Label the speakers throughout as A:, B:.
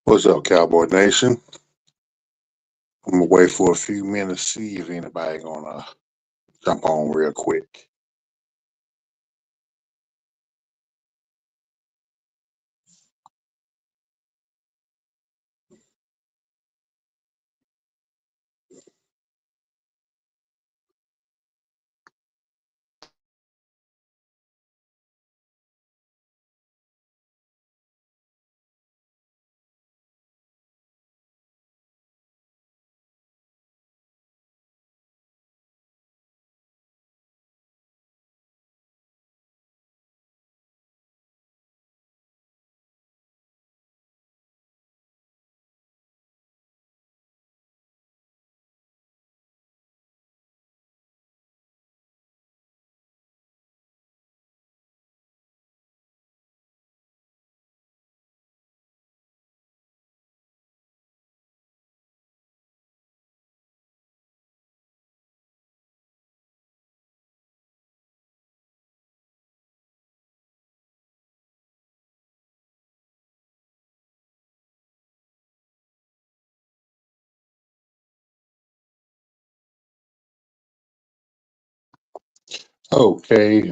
A: What's up, Cowboy Nation? I'm gonna wait for a few minutes, see if anybody gonna jump on real quick. Okay,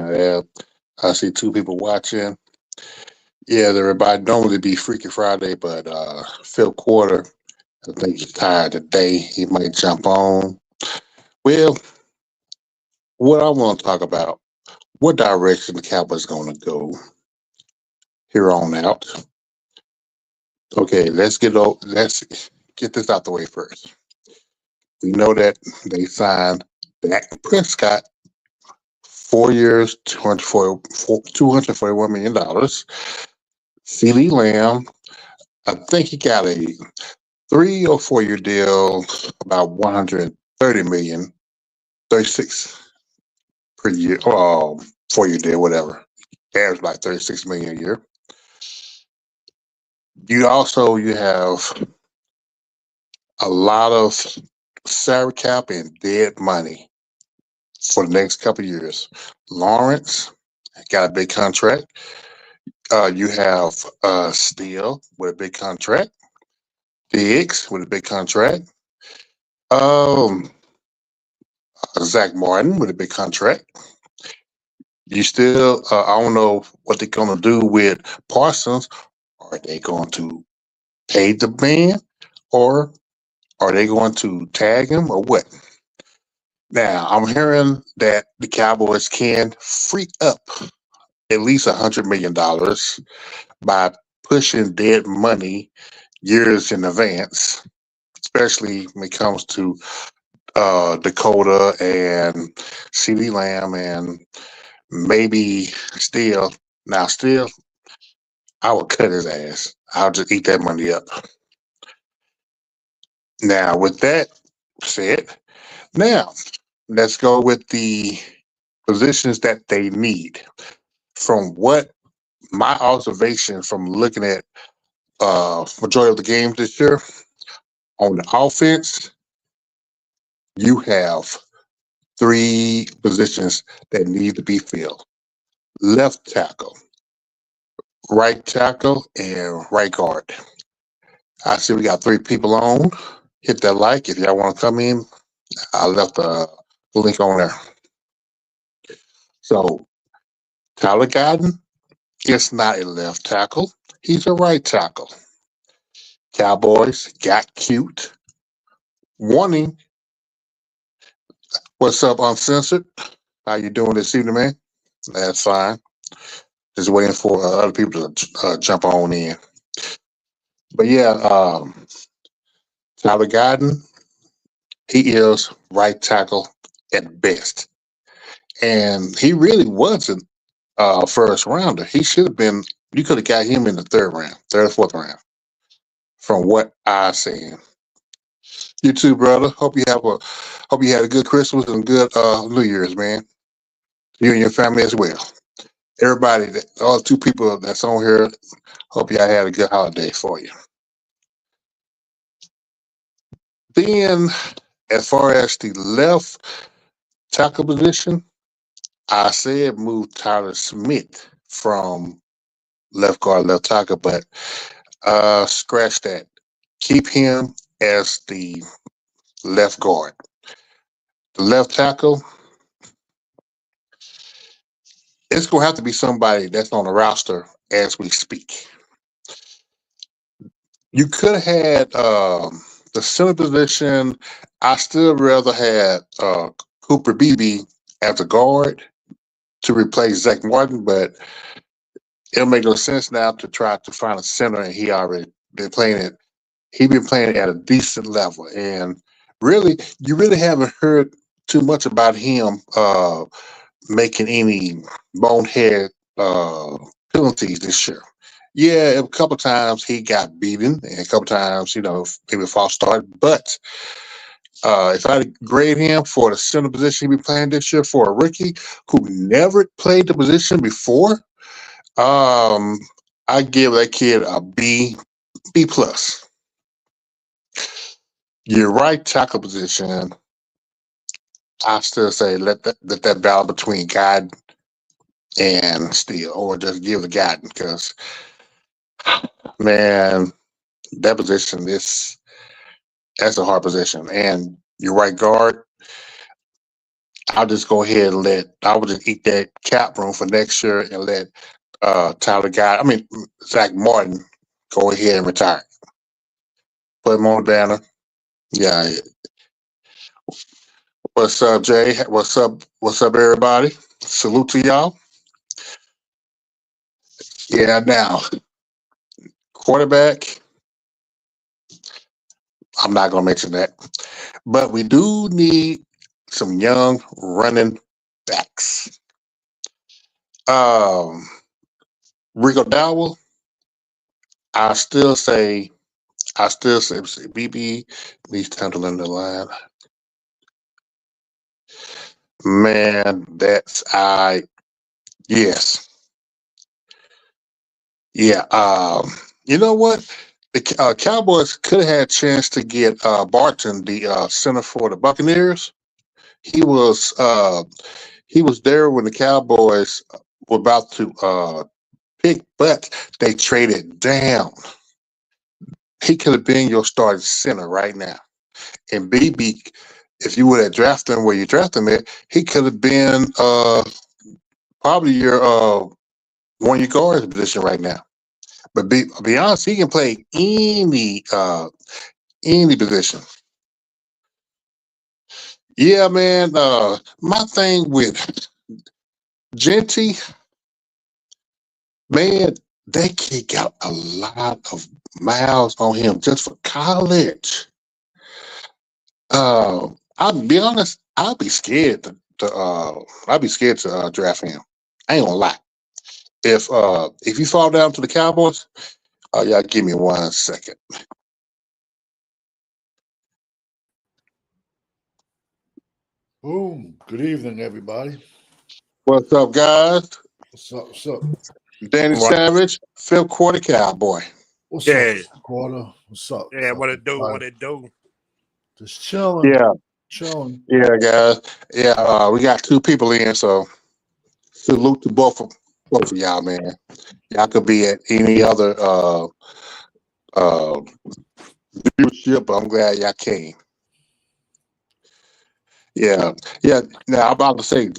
A: I see two people watching. Yeah, everybody normally be Freaky Friday, but fifth quarter, I think he's tired today. He might jump on. Well, what I want to talk about, what direction the Cowboys going to go here on out. Okay, let's get this out the way first. We know that they signed Dak Prescott 4 years, $241 million. CeeDee Lamb, I think he got a 3 or 4 year deal, about 130 million, 36 per year, 4 year deal, whatever. Average like 36 million a year. You have a lot of salary cap and dead money for the next couple of years. Lawrence got a big contract. You have Steele with a big contract. Diggs with a big contract. Um, Zach Martin with a big contract. You still, I don't know what they're going to do with Parsons. Are they going to pay the man, or are they going to tag him, or what? Now, I'm hearing that the Cowboys can free up at least $100 million by pushing dead money years in advance, especially when it comes to Dakota and CeeDee Lamb and maybe Steele. Now, Steele, I would cut his ass. I'll just eat that money up. Now, with that said, now let's go with the positions that they need. From what my observation from looking at majority of the games this year, on the offense, you have three positions that need to be filled: left tackle, right tackle, and right guard. I see we got three people on. Hit that like if y'all want to come in. I left a link on there. So Tyler Guyton is not a left tackle. He's a right tackle. Cowboys got cute. Wanting, what's up, Uncensored? How you doing this evening, man? That's fine. Just waiting for other people to jump on in. But yeah, Tyler Guyton, he is right tackle at best. And he really wasn't first rounder. He should have been, you could have got him in the third or fourth round, from what I've seen. You too, brother. Hope you had a good Christmas and good New Year's, man. You and your family as well. Everybody, all two people that's on here, hope y'all had a good holiday for you. Then, as far as the left tackle position, I said move Tyler Smith from left guard, left tackle, but Scratch that. Keep him as the left guard. The left tackle, it's going to have to be somebody that's on the roster as we speak. You could have had the center position. I still rather had Cooper Beebe as a guard to replace Zach Martin, but it'll make no sense now to try to find a center, and he already been playing it. He been playing at a decent level, and really, you really haven't heard too much about him making any bonehead uh, penalties this year. Yeah, a couple times he got beaten, and a couple times, maybe a false start. But if I grade him for the center position he be playing this year for a rookie who never played the position before, um, I give that kid a B plus. Your right tackle position, I still say let that battle between God and Steele, or just give the God because man, that position is that's a hard position. And your right guard, I'll just go ahead and I will just eat that cap room for next year and let Zach Martin go ahead and retire. Put him on the banner. Yeah. What's up, Jay? What's up, everybody? Salute to y'all. Yeah, now quarterback, I'm not gonna mention that. But we do need some young running backs. Um Rico Dowell, I still say BB needs time to learn the line. Man, that's I yes. Yeah. You know what? The Cowboys could have had a chance to get Barton, the center for the Buccaneers. He was uh, he was there when the Cowboys were about to pick, but they traded down. He could have been your starting center right now. And BB, if you would have drafted him where you drafted him at, he could have been probably your one of your guards position right now. But be honest, he can play any position. Yeah, man. My thing with Genty, man, they kick out a lot of miles on him just for college. I'll be honest, I'll be scared to draft him. I ain't gonna lie. If you fall down to the Cowboys, y'all give me 1 second.
B: Boom. Good evening, everybody.
A: What's up, guys?
B: What's up? What's up?
A: Danny
C: What?
A: Savage, fifth quarter Cowboy.
B: What's up,
C: Yeah,
B: Quarter? What's up?
C: yeah.
B: What's up,
C: What it do?
B: everybody?
C: What it do?
B: Just chilling.
A: Yeah,
B: Chilling.
A: yeah, guys. Yeah, we got two people in, so salute to both of y'all, man. Y'all could be at any other uh viewership, but I'm glad y'all came. Yeah, yeah. Now I'm about to say,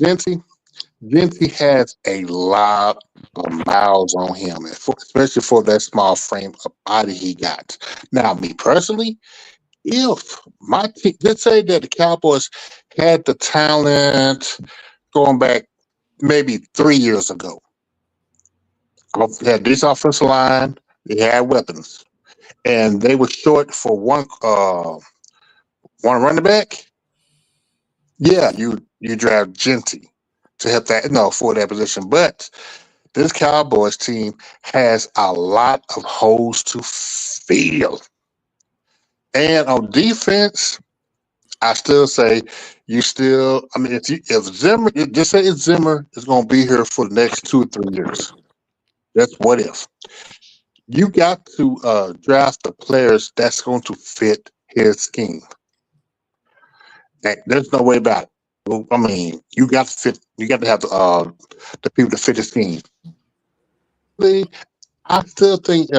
A: Genty has a lot of miles on him, especially for that small frame of body he got. Now, me personally, if my team, let's say that the Cowboys had the talent going back maybe 3 years ago, they had this offensive line, they had weapons, and they were short for one running back. Yeah, you draft Genty to help that no for that position, but this Cowboys team has a lot of holes to fill. And on defense, I still say I mean, if Zimmer, just say if Zimmer is going to be here for the next 2 or 3 years, that's what if. You got to draft the players that's going to fit his scheme. There's no way about it. Well, I mean, you got to fit. You got to have the people to fit his team. I still think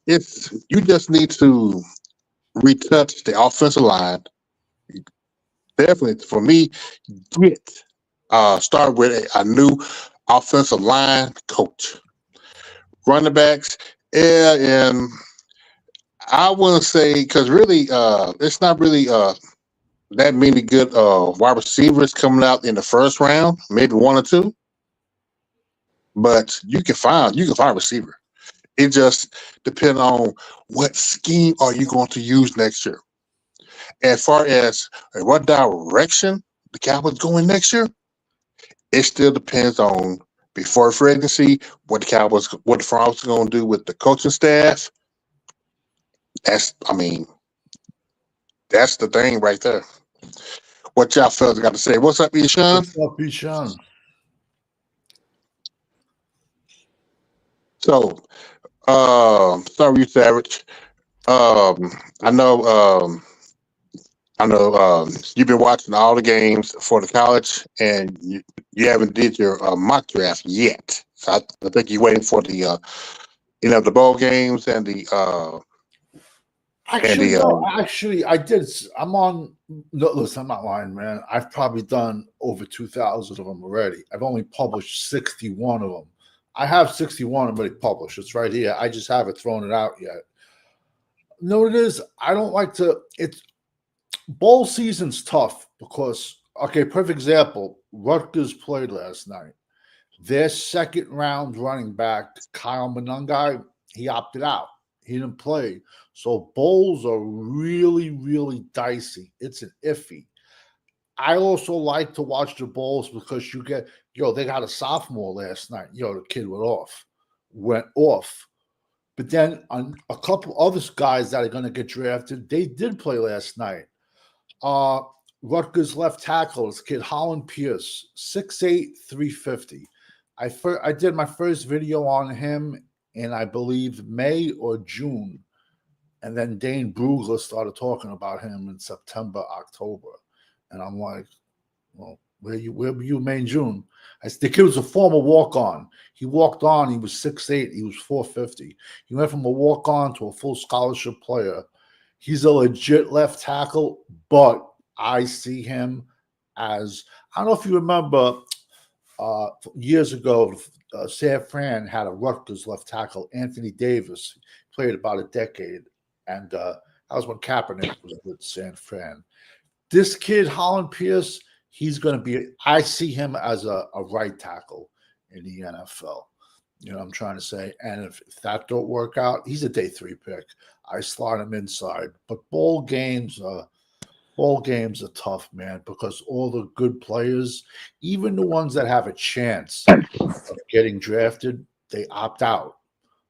A: it's you just need to retouch the offensive line. Definitely for me, get start with a new offensive line coach. Running backs, yeah, and I wouldn't say because really, it's not really that many good wide receivers coming out in the first round. Maybe one or two, but you can find a receiver. It just depends on what scheme are you going to use next year. As far as what direction the Cowboys going next year, it still depends on before free agency what the front office is going to do with the coaching staff. I mean, that's the thing right there. What y'all fellas got to say? What's up, Ishan?
B: What's up, Ishan?
A: So, sorry, you Savage. Um, I know, you've been watching all the games for the college, and you haven't did your mock draft yet. So I think you're waiting for the the bowl games and
B: Actually,
A: the
B: no. Actually, I did. I'm on. No, listen, I'm not lying, man. I've probably done over 2,000 of them already. I've only published 61 of them. I have 61 already published. It's right here. I just haven't thrown it out yet. No, it is. I don't like to. It's bowl season's tough because okay, perfect example. Rutgers played last night. Their second round running back, Kyle Monangai, he opted out. He didn't play. So bowls are really, really dicey. It's an iffy. I also like to watch the bowls because you get, they got a sophomore last night. The kid went off. But then a couple other guys that are going to get drafted, they did play last night. Rutgers left tackle, this kid Holland Pierce, 6'8", 350. I did my first video on him in, I believe, May or June. And then Dane Brugler started talking about him in September, October. And I'm like, well, where were you May and June? The kid was a former walk-on. He walked on, he was 6'8", he was 450. He went from a walk-on to a full scholarship player. He's a legit left tackle, but I see him as, I don't know if you remember, years ago, San Fran had a Rutgers left tackle, Anthony Davis, played about a decade, and that was when Kaepernick was with San Fran. This kid, Holland Pierce, he's going to be, I see him as a right tackle in the NFL. I'm trying to say, and if that don't work out, he's a day 3 pick. I slot him inside, but bowl games are tough, man, because all the good players, even the ones that have a chance of getting drafted, they opt out.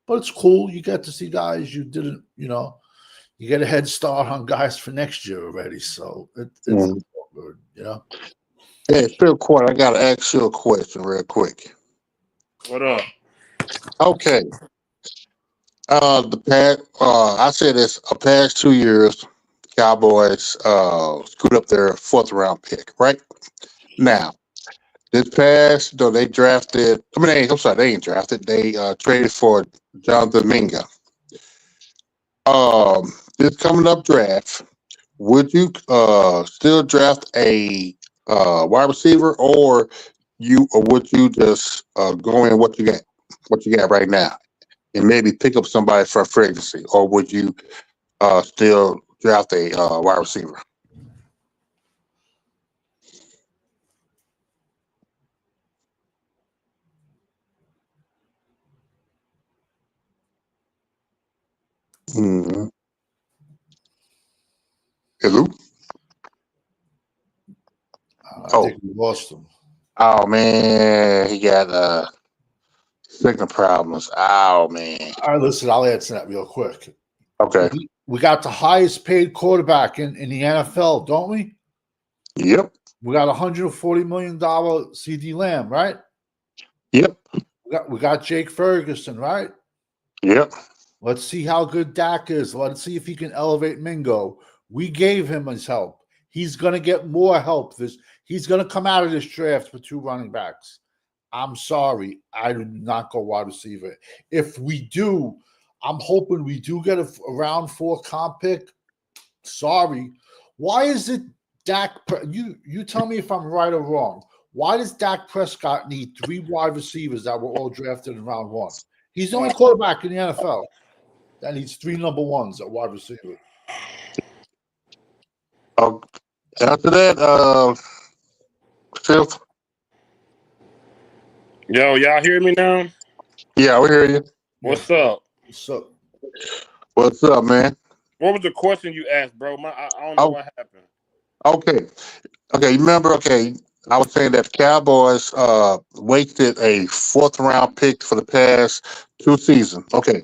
B: But it's cool. You get to see guys you didn't, you get a head start on guys for next year already. So it's good,
A: Hey, Phil Court, I got to ask you a question real quick.
C: What up?
A: Okay. I said this, a past 2 years, Cowboys screwed up their 4th round pick, right? Now, this past, though they drafted, I'm sorry, they ain't drafted. They traded for Jonathan Minga. This coming up draft, would you still draft a wide receiver, or would you just go in what you got right now, and maybe pick up somebody for free agency, or would you still draft a wide receiver? Mm-hmm. Hello?
B: I think we lost him.
A: Oh man, he got signal problems. Oh man.
B: All right, listen, I'll answer that real quick.
A: Okay.
B: We got the highest paid quarterback in the NFL, don't we?
A: Yep.
B: We got $140 million CD Lamb, right?
A: Yep.
B: We got Jake Ferguson, right?
A: Yep.
B: Let's see how good Dak is. Let's see if he can elevate Mingo. We gave him his help. He's going to get more help. He's going to come out of this draft with 2 running backs. I'm sorry. I do not go wide receiver. If we do, I'm hoping we do get a round 4 comp pick. Sorry. Why is it Dak? You tell me if I'm right or wrong. Why does Dak Prescott need 3 wide receivers that were all drafted in round 1? He's the only quarterback in the NFL that needs 3 number ones at wide receiver.
A: Oh, after that, fifth.
C: Yo, y'all hear me now?
A: Yeah, we hear you.
C: What's up?
B: So
A: What's up, man?
C: What was the question you asked, bro? I don't know what happened.
A: Okay. Okay, you remember, okay, I was saying that the Cowboys wasted a 4th-round pick for the past 2 seasons. Okay.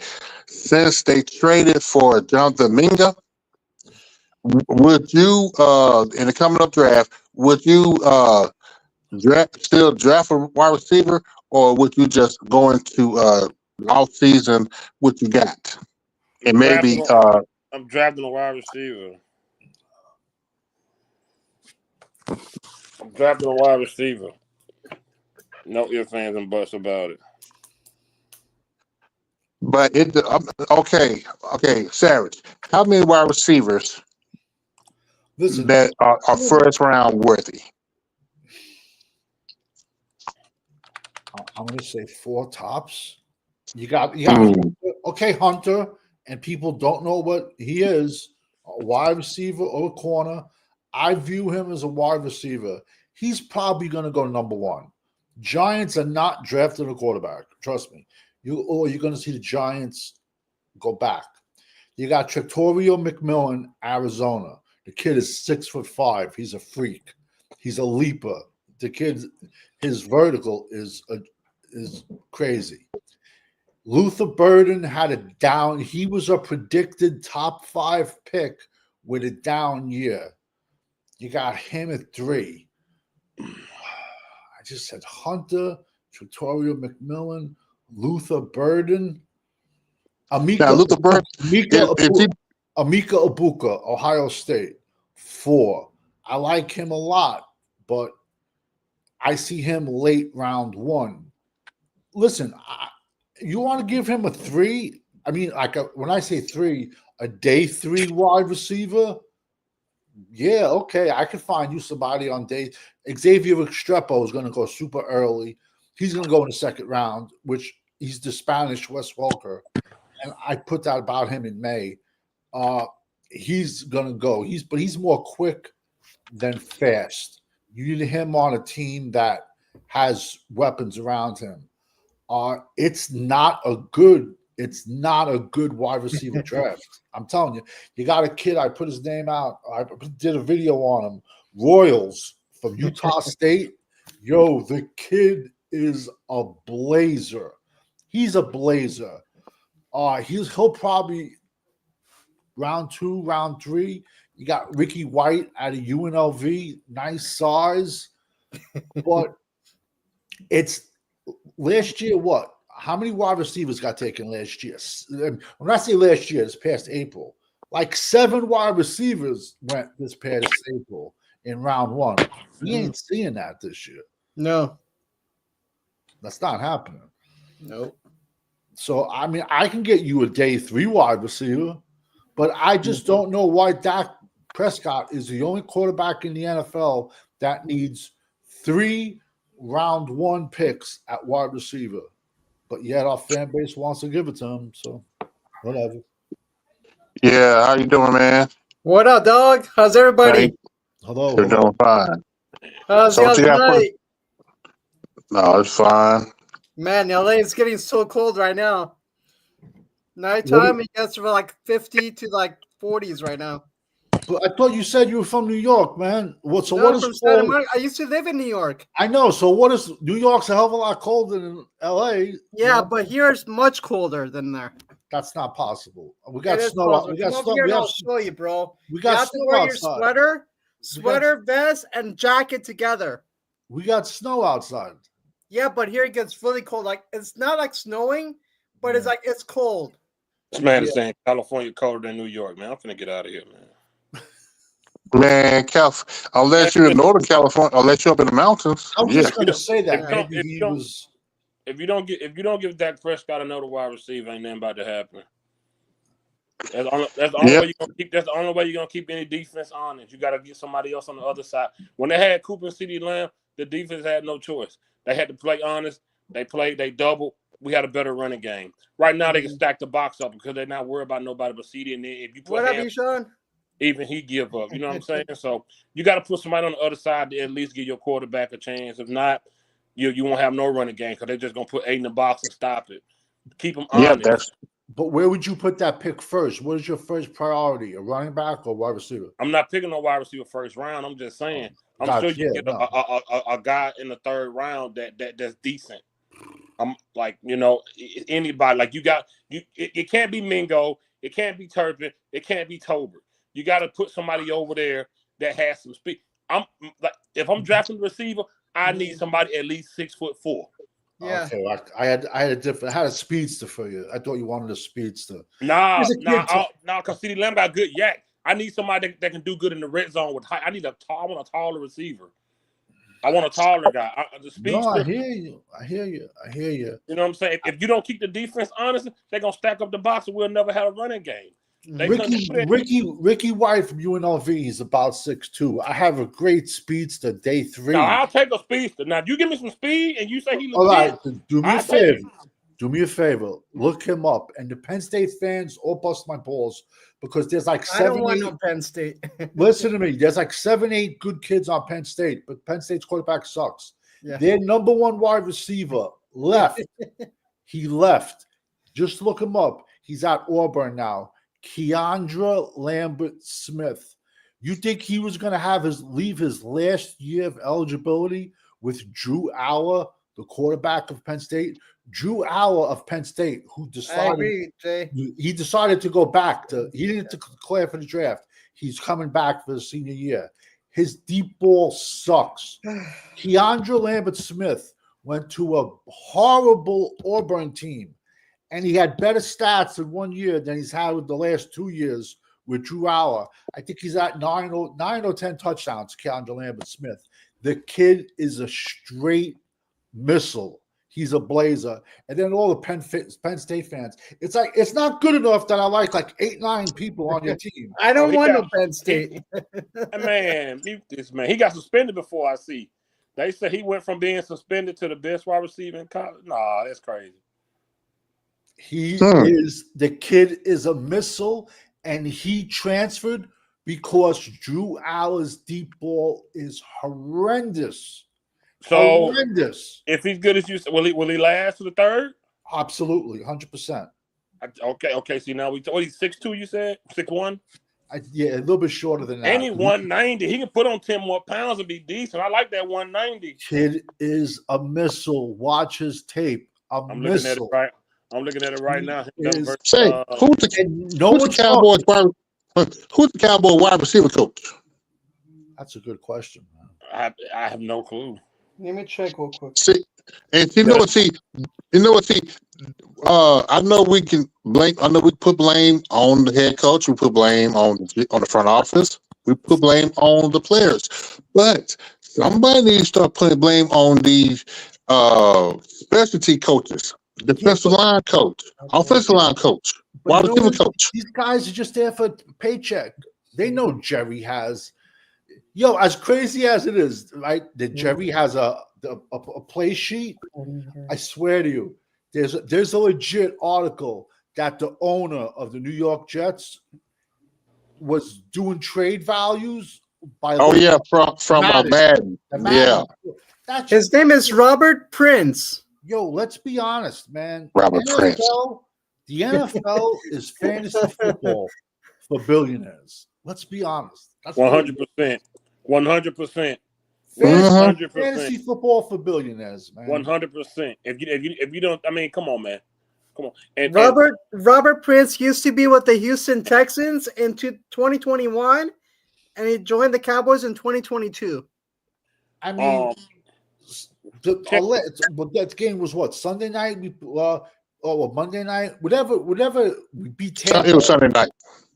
A: Since they traded for Jonathan Minga, would you, in the coming up draft, would you still draft a wide receiver, or would you just go into off season what you got? And maybe
C: I'm drafting a wide receiver. I'm drafting a wide receiver. No ifs, ands, and buts about it.
A: but okay, Savage. How many wide receivers that are 1st-round worthy?
B: I'm going to say 4 tops. You got Hunter, and people don't know what he is, a wide receiver or a corner. I view him as a wide receiver. He's probably going to go number 1. Giants are not drafting a quarterback. Trust me. You're going to see the Giants go back. You got Trattorio McMillan, Arizona. The kid is 6'5". He's a freak. He's a leaper. The kid, his vertical is crazy. Luther Burden had a down. He was a predicted top 5 pick with a down year. You got him at 3. I just said Hunter, Trattorio McMillan, Luther Burden,
A: Luther Burden,
B: Amika Ibuka, Ohio State, 4. I like him a lot, but I see him late round 1. Listen, you want to give him a 3? I mean, when I say 3, a day 3 wide receiver. Yeah, okay, I could find you somebody on day. Xavier Restrepo is going to go super early. He's going to go in the 2nd round, which he's the Spanish Wes Welker, and I put that about him in May. He's going to go. He's more quick than fast. You need him on a team that has weapons around him. It's not a good wide receiver draft. I'm telling you. You got a kid, I put his name out. I did a video on him. Royals from Utah State. Yo, the kid is a blazer. He's a blazer. He'll probably round 2, round 3. You got Ricky White out of UNLV, nice size. But it's last year, what? How many wide receivers got taken last year? When I say last year, it's past April. Like 7 wide receivers went this past April in round 1. We ain't seeing that this year.
D: No.
B: That's not happening.
D: Nope.
B: So, I mean, I can get you a day 3 wide receiver, but I just don't know why Dak Prescott is the only quarterback in the NFL that needs 3 round 1 picks at wide receiver. But yet our fan base wants to give it to him, so whatever.
A: Yeah, how you doing, man?
D: What up, dog? How's everybody?
B: Hello.
A: You're doing fine.
D: How's y'all's night?
A: No, it's fine.
D: Man, LA is getting so cold right now. Nighttime, it gets from like 50 to like 40s right now.
B: But I thought you said you were from New York, man. What is
D: from Santa Monica? I used to live in New York.
B: I know. So what is New York's a hell of a lot colder than LA.
D: Yeah, but here it's much colder than there.
B: That's not possible. We got snow out. We got snow.
D: I'll show you, bro.
B: We got
D: you have
B: snow
D: to wear
B: outside.
D: Your sweater, vest, and jacket together.
B: We got snow outside.
D: Yeah, but here it gets really cold. Like it's not like snowing, but it's like it's cold.
C: This man is saying California colder than New York, man. I'm finna get out of here, man.
A: Man, unless you're in Northern California, unless you're up in the mountains.
B: I was just going to say that.
C: If you don't give Dak Prescott another wide receiver, ain't nothing about to happen. That's the only
A: Yep.
C: way you're gonna keep. That's the only way you're gonna keep any defense honest. You got to get somebody else on the other side. When they had Cooper and CeeDee Lamb, the defense had no choice. They had to play honest. They played. They doubled. We had a better running game. Right now, they can stack the box up because they're not worried about nobody but CeeDee. And then if you put
D: What up, Sean?
C: even he give up. You know what I'm saying? So you got to put somebody on the other side to at least give your quarterback a chance. If not, you won't have no running game because they're just gonna put 8 in the box and stop it. Keep them
A: Yeah,
C: honest.
B: But where would you put that pick first? What is your first priority? A running back or wide receiver?
C: I'm not picking no wide receiver first round. I'm just saying. I'm
B: Gotcha.
C: sure you
B: Yeah,
C: get
B: no.
C: a guy in the third round that's decent. I'm like, anybody like it can't be Mingo, it can't be Turpin, it can't be Tolbert. You got to put somebody over there that has some speed. I'm like, if I'm drafting a receiver, I need somebody at least 6'4".
D: Yeah.
B: Okay, I had I had a speedster for you. I thought you wanted a speedster.
C: Nah,
D: He's a kid too.
C: because CeeDee Lamb got good yak. I need somebody that can do good in the red zone with height. I want a taller receiver. I want a taller guy. The
B: No, I
C: speedster.
B: hear you. I hear you. I hear you.
C: You know what I'm saying? If you don't keep the defense honest, they're gonna stack up the box and we'll never have a running game. They
B: Ricky White from UNLV is about 6'2". I have a great speedster, day 3.
C: Now I'll take a speedster. Now you give me some speed and you say he
B: All
C: legit.
B: right, do me a favor. Do me a favor. Look him up. And the Penn State fans all bust my balls because there's like 7,
D: I don't want
B: 8.
D: no Penn State.
B: Listen to me. There's like 7, 8 good kids on Penn State, but Penn State's quarterback sucks.
D: Yeah.
B: Their number 1 wide receiver left. He left. Just look him up. He's at Auburn now. Keandra Lambert Smith. You think he was going to leave his last year of eligibility with Drew Aller, the quarterback of Penn State? Drew Aller of Penn State, who decided
D: I agree, Jay.
B: he decided to go back to. He didn't declare for the draft. He's coming back for the senior year. His deep ball sucks. Keandra Lambert Smith went to a horrible Auburn team, and he had better stats in 1 year than he's had with the last 2 years with Drew Aller. I think he's at 9 or 10 touchdowns, Keandra Lambert Smith. The kid is a straight missile. He's a blazer. And then all the Penn State fans, it's like, it's not good enough that I like 8, 9 people on your team.
D: I don't want no Penn State.
C: Man, mute this man. He got suspended before I see. They said he went from being suspended to the best wide receiver in college. Nah, that's crazy.
B: The kid is a missile, and he transferred because Drew Aller's deep ball is horrendous.
C: So
B: horrendous.
C: If he's good as you said, will he last to the third?
B: Absolutely, 100%.
C: Okay. See, now he's 6'2", you said? 6'1"?
B: Yeah, a little bit shorter than that.
C: And he's 190. He can put on 10 more pounds and be decent. I like that 190.
B: Kid is a missile. Watch his tape. I'm
C: looking at it right. I'm looking at it right now.
A: Say, who's the Cowboy wide receiver coach?
B: That's a good question, man.
C: I have no clue.
D: Let me check real quick.
A: See, and you know what? I know we can blame. I know we put blame on the head coach. We put blame on the front office. We put blame on the players. But somebody needs to start putting blame on these specialty coaches, defensive line coach, offensive line coach, wide receiver coach.
B: These guys are just there for a paycheck. They know Jerry has. As crazy as it is, right? That Jerry has a play sheet. I swear to you, there's a legit article that the owner of the New York Jets was doing trade values by.
A: From Madden. Yeah,
D: his name is Robert Prince.
B: Let's be honest, man.
A: Robert Prince.
B: The NFL is fantasy football for billionaires. Let's be honest.
C: 100%. 100%.
B: Fantasy football for billionaires, man.
C: 100%. If you don't, I mean, come on, man. Come on. And
D: Robert Prince used to be with the Houston Texans in 2021, and he joined the Cowboys in 2022.
B: I mean, that game was what, Sunday night? Monday night? Whatever. We beat Tampa.
A: It was Sunday night.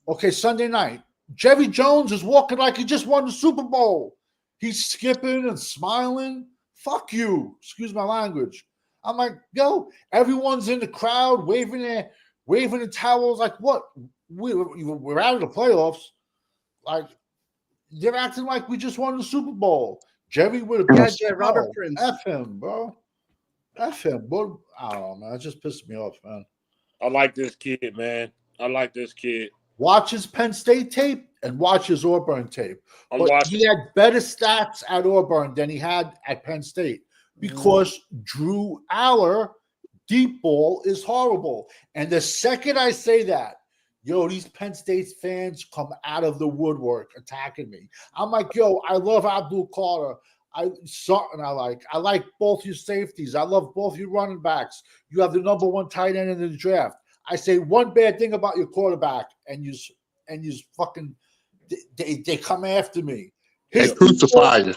B: Okay, Sunday night. Jerry Jones is walking like he just won the Super Bowl. He's skipping and smiling. Fuck you. Excuse my language. I'm like, everyone's in the crowd waving their towels. Like, what? we're out of the playoffs. Like they're acting like we just won the Super Bowl. Jerry would have pissed
D: Yeah,
B: him
D: Robert
B: off.
D: Prince.
B: F him, bro. F him, bro. I don't know, man. It just pissed me off, man.
C: I like this kid, man. I like this kid.
B: Watch his Penn State tape and watch his Auburn tape.
C: I'm
B: But
C: watching.
B: he had better stats at Auburn than he had at Penn State because Drew Aller, deep ball, is horrible. And the second I say that, yo, these Penn State fans come out of the woodwork attacking me. I'm like, yo, I love Abdul Carter. I like both your safeties. I love both your running backs. You have the number 1 tight end in the draft. I say one bad thing about your quarterback, and you fucking they come after me.
A: They crucify you.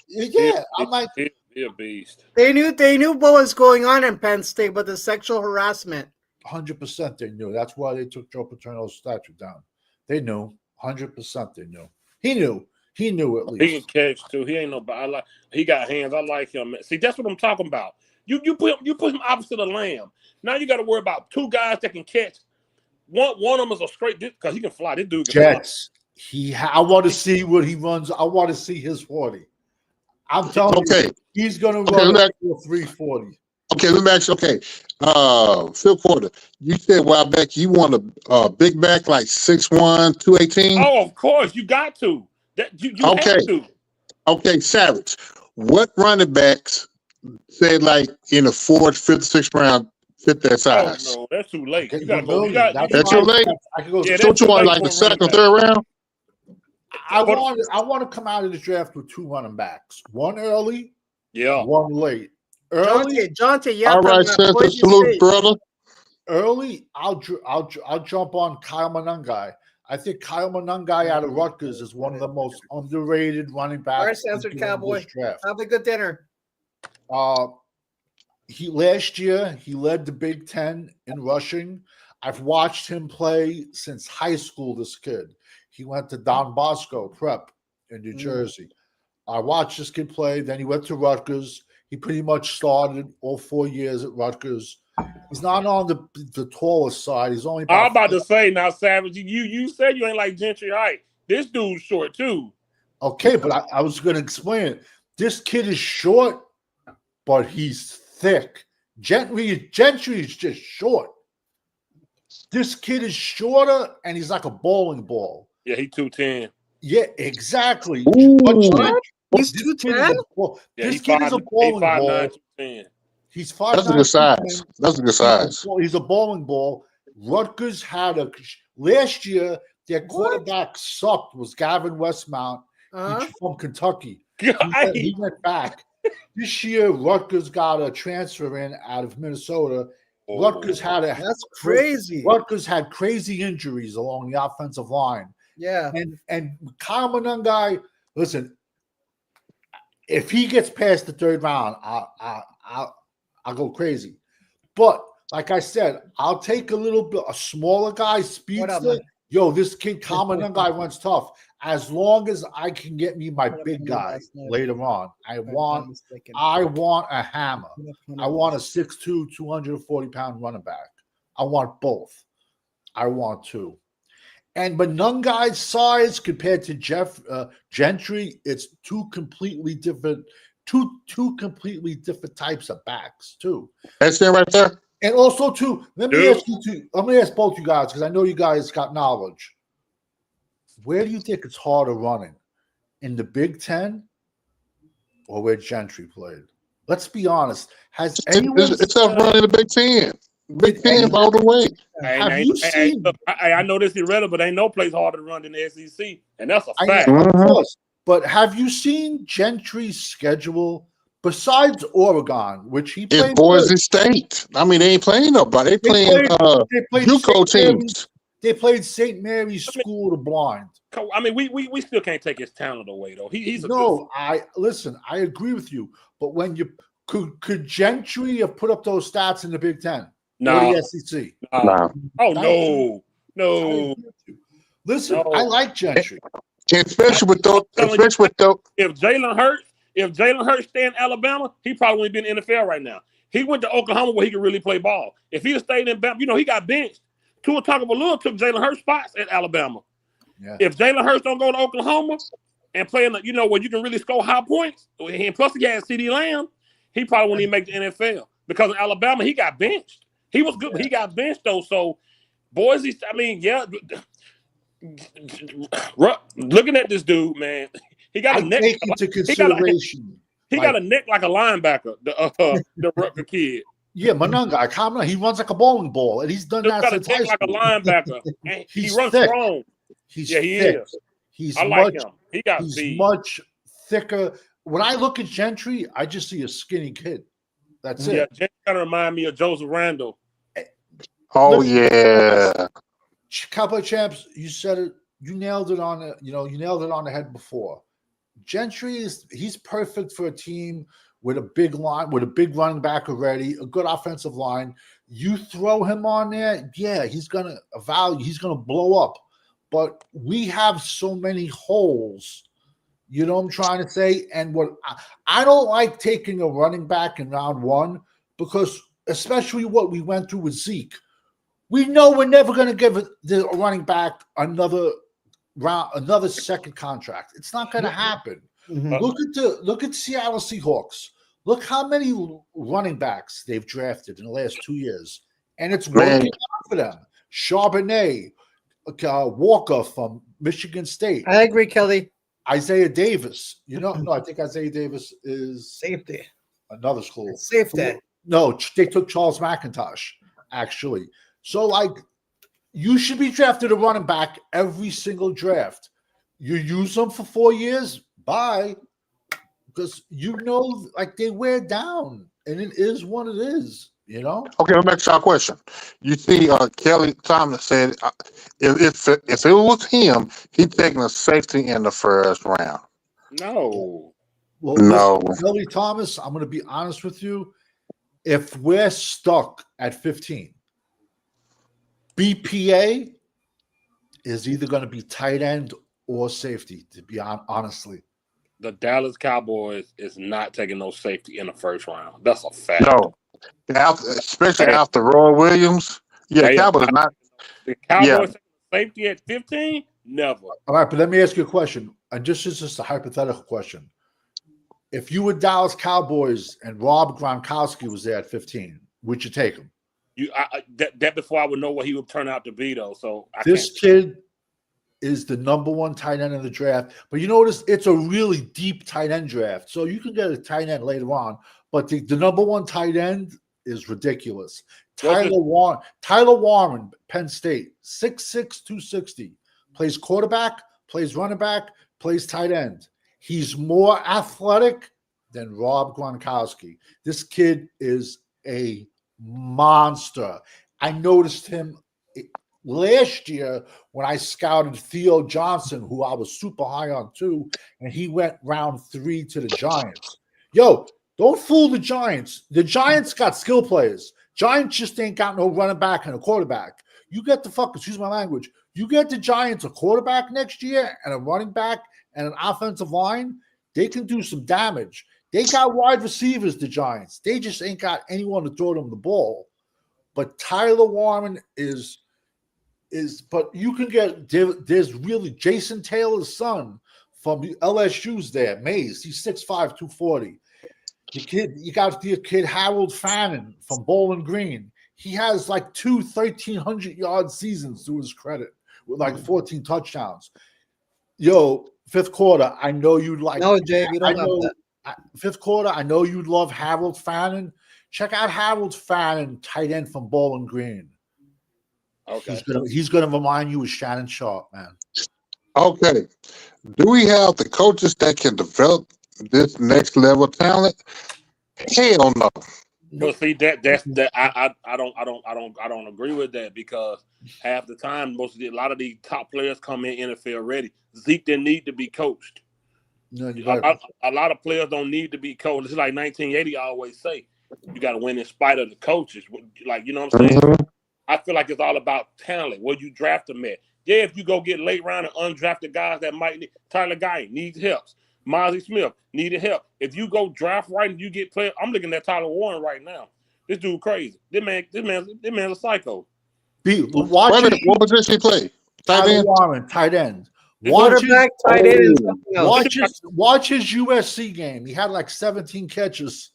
B: Yeah, I'm like,
C: He's a beast.
D: They knew what was going on in Penn State, but the sexual harassment.
B: 100% they knew. That's why they took Joe Paterno's statue down. They knew. 100% they knew. He knew. He knew at least.
C: He can catch too. He ain't nobody. He got hands. I like him. See, that's what I'm talking about. You put him opposite of Lamb. Now you got to worry about 2 guys that can catch. One of them is a straight because he can fly. This dude can
B: Jets. I want to see what he runs. I want to see his 40. I'm telling you, he's going to run a 340.
A: Okay, let me ask you. Okay, Phil Porter, you said a while back you want a big back like 6'1", 218.
C: Oh, of course, you got to. That you have to.
A: Okay, Savage. What running backs say like in the 4th, 5th, 6th round fit that size?
C: Oh, no, that's too late.
B: Okay,
C: You got to
B: go.
C: go.
A: That's too late.
B: I could go.
C: Yeah,
A: Don't you want like the 2nd, 3rd round?
B: I want to come out of the draft with 2 running backs. One early,
C: Yeah.
B: one late. Early,
D: Jonte, yeah.
A: All right, Santa, salute, brother.
B: Early, I'll jump on Kyle Monangai. I think Kyle Monangai out of Rutgers is one of the most underrated running backs.
D: All right, censored Cowboy.
B: Draft.
D: Have a good dinner.
B: Last year he led the Big Ten in rushing. I've watched him play since high school. This kid, he went to Don Bosco Prep in New Jersey. I watched this kid play. Then he went to Rutgers. He pretty much started all 4 years at Rutgers. He's not on the tallest side. He's only.
C: I'm about to say now, Savage. You said you ain't like Gentry height. This dude's short too.
B: Okay, but I was going to explain it. This kid is short, but he's thick. Gentry is just short. This kid is shorter, and he's like a bowling ball.
C: Yeah, he 210.
B: Yeah, exactly.
D: What? He's 210?
B: This kid is a bowling ball. He's 5'9".
A: That's a good size. That's a good size.
B: He's a bowling ball. Rutgers had last year. Their quarterback sucked. Was Gavin Westmount from Kentucky? He went back. This year, Rutgers got a transfer in out of Minnesota. Rutgers had
D: that's crazy.
B: Rutgers had crazy injuries along the offensive line.
D: Yeah,
B: and Kyle Monangai, listen, if he gets past the 3rd round, I'll go crazy. But like I said, I'll take a smaller guy, speedster. Yo, this kid Kyle Monangai runs tough. As long as I can get me my big guy later on, I want a hammer. I want a 6'2", 240-pound running back. I want both. I want 2. And Monangai's size compared to Gentry, it's 2 completely different types of backs too.
A: That's it right there.
B: And also too, let me ask both you guys, because I know you guys got knowledge. Where do you think it's harder running? In the Big Ten or where Gentry played? Let's be honest. Has anyone
A: it's tough running the Big Ten. Big Ten all the way.
B: Have you seen?
C: I know this is irrelevant, but ain't no place harder to run than the SEC, and that's a fact.
B: Of course. But have you seen Gentry's schedule besides Oregon, which he played?
A: It's Boise State. I mean, they ain't playing nobody. They playing JUCO teams.
B: They played St. Mary's School of the Blind.
C: I mean, we still can't take his talent away, though. He's a
B: I agree with you. But when you could Gentry have put up those stats in the Big Ten?
C: No.
B: Or the SEC?
C: No. Oh no.
B: Listen, I like Gentry.
A: Especially with those.
C: If Jalen Hurts stay in Alabama, he probably wouldn't be in the NFL right now. He went to Oklahoma where he could really play ball. If he had stayed in Bama, he got benched. Tua Tagovailoa took Jalen Hurts spots at Alabama.
B: Yeah.
C: If Jalen Hurts don't go to Oklahoma and play in the, where you can really score high points, and plus he had CeeDee Lamb, he probably wouldn't even make the NFL because in Alabama he got benched. He was good, but he got benched though. So Boise, I mean, yeah. Looking at this dude, man, he got a neck.
B: Take into consideration.
C: He got a neck like a linebacker. The Rutger kid.
B: Yeah, Manunga, he runs like a bowling ball, and he's done that since high school.
C: Like a linebacker. And he runs
B: thick.
C: strong.
B: He
C: is.
B: I like him.
C: He's
B: much thicker. When I look at Gentry, I just see a skinny kid. That's it.
C: Yeah, Gentry kind of remind me of Joseph Randle.
A: Oh, yeah.
B: Cowboy Champs, you said it. You nailed it on you nailed it on the head before. Gentry he's perfect for a team with a big line, with a big running back already, a good offensive line. You throw him on there, yeah, he's gonna blow up. But we have so many holes. You know what I'm trying to say? And what I don't like taking a running back in round one because, especially what we went through with Zeke, we know we're never going to give the running back another second contract. It's not going to happen.
D: Mm-hmm.
B: Look at Seattle Seahawks. Look how many running backs they've drafted in the last 2 years, and it's working out for them. Charbonnet, Walker from Michigan State.
D: I agree, Kelly.
B: Isaiah Davis. No, I think Isaiah Davis is
D: safety.
B: Another school.
D: Safety.
B: No, they took Charles McIntosh, actually. So, you should be drafted a running back every single draft. You use them for 4 years, bye. Because they wear down, and it is what it is,
A: Okay, let me ask you a question. You see, Kelly Thomas said if it was him, he'd taking a safety in the first round.
C: No.
B: Well,
A: no.
B: Listen, Kelly Thomas, I'm going to be honest with you. If we're stuck at 15, BPA is either going to be tight end or safety, to be honestly.
C: The Dallas Cowboys is not taking no safety in the first round. That's a fact.
A: No. Especially after Roy Williams. Yeah, Cowboys not.
C: The Cowboys safety at 15? Never.
B: All right, but let me ask you a question. And this is just a hypothetical question. If you were Dallas Cowboys and Rob Gronkowski was there at 15, would you take him?
C: That before I would know what he would turn out to be, though. So
B: this kid is the number one tight end in the draft. But you notice it's a really deep tight end draft. So you can get a tight end later on. But the number one tight end is ridiculous. Tyler Warren, Penn State, 6'6", 260. Plays quarterback, plays running back, plays tight end. He's more athletic than Rob Gronkowski. This kid is a monster. I noticed him last year when I scouted Theo Johnson, who I was super high on too, and he went round 3 to the Giants. Yo, don't fool the Giants. The Giants got skill players. Giants just ain't got no running back and a quarterback. You get excuse my language, you get the Giants a quarterback next year and a running back and an offensive line, they can do some damage. They got wide receivers, the Giants. They just ain't got anyone to throw them the ball. But Tyler Warren but you can there's really Jason Taylor's son from LSU's there, Mays. He's 6'5", 240. You got the kid Harold Fannin from Bowling Green. He has 2 1,300-yard seasons to his credit with 14 touchdowns. Yo, fifth quarter, I know you'd like.
D: No, Jay, you don't have that.
B: Fifth quarter, I know you'd love Harold Fannin. Check out Harold Fannin, tight end from Bowling Green.
C: Okay.
B: He's gonna remind you of Shannon Sharp, man.
A: Okay. Do we have the coaches that can develop this next level talent? Hell no.
C: Well, see that's I don't agree with that because half the time a lot of these top players come in NFL ready. Zeke didn't need to be coached.
B: No,
C: a lot of players don't need to be coached. It's like 1980 I always say, you got to win in spite of the coaches. You know what I'm saying?
A: Mm-hmm.
C: I feel like it's all about talent. Where you draft them at. Yeah, if you go get late round and undrafted guys that might need, Tyler Guy needs help. Mozzie Smith needed help. If you go draft right and you get players, I'm looking at Tyler Warren right now. This dude crazy. This man's a psycho.
B: Watch
A: Wait a
B: his,
A: minute, what position he play? Tight
B: Tyler
A: end?
B: Warren, tight end.
D: Quarterback, tight end, and something else.
B: Watch his USC game. He had like 17 catches.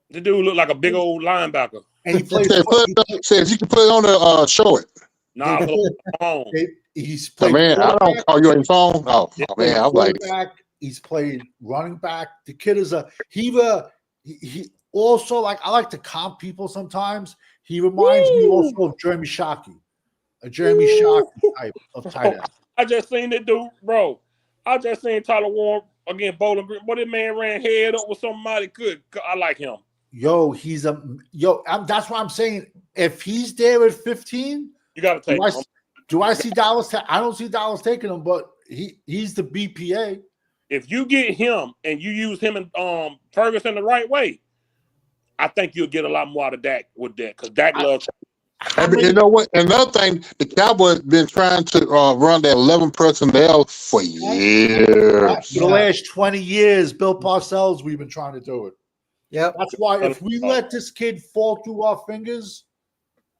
C: The dude look like a big old linebacker.
B: And he plays.
A: Said you can put it on the show it.
C: Nah,
B: They-
C: put it on.
B: He's
A: Oh,
B: played.
A: man, I don't.
B: quarterback,
A: Oh, you on your phone? Oh,
B: he's
A: oh
B: played
A: man, I'm like,
B: quarterback, he's played running back. The kid is he also like I like to comp people sometimes. He reminds me also of Jeremy Shockey, a Jeremy Shockey type of tight end.
C: I just seen that dude, bro. I just seen Tyler Warren against Bowling Green. Boy, that man ran head up with somebody good. I like him.
B: Yo, that's why I'm saying if he's there at 15,
C: You got to take him.
B: do I see Dallas? I don't see Dallas taking him, but he's the BPA.
C: If you get him and you use him and Ferguson the right way, I think you'll get a lot more out of Dak with that because Dak loves.
A: you know what? Another thing, the Cowboys been trying to run that 11 personnel for years.
B: For the last 20 years, Bill Parcells, we've been trying to do it.
D: Yep.
B: That's why if we let this kid fall through our fingers,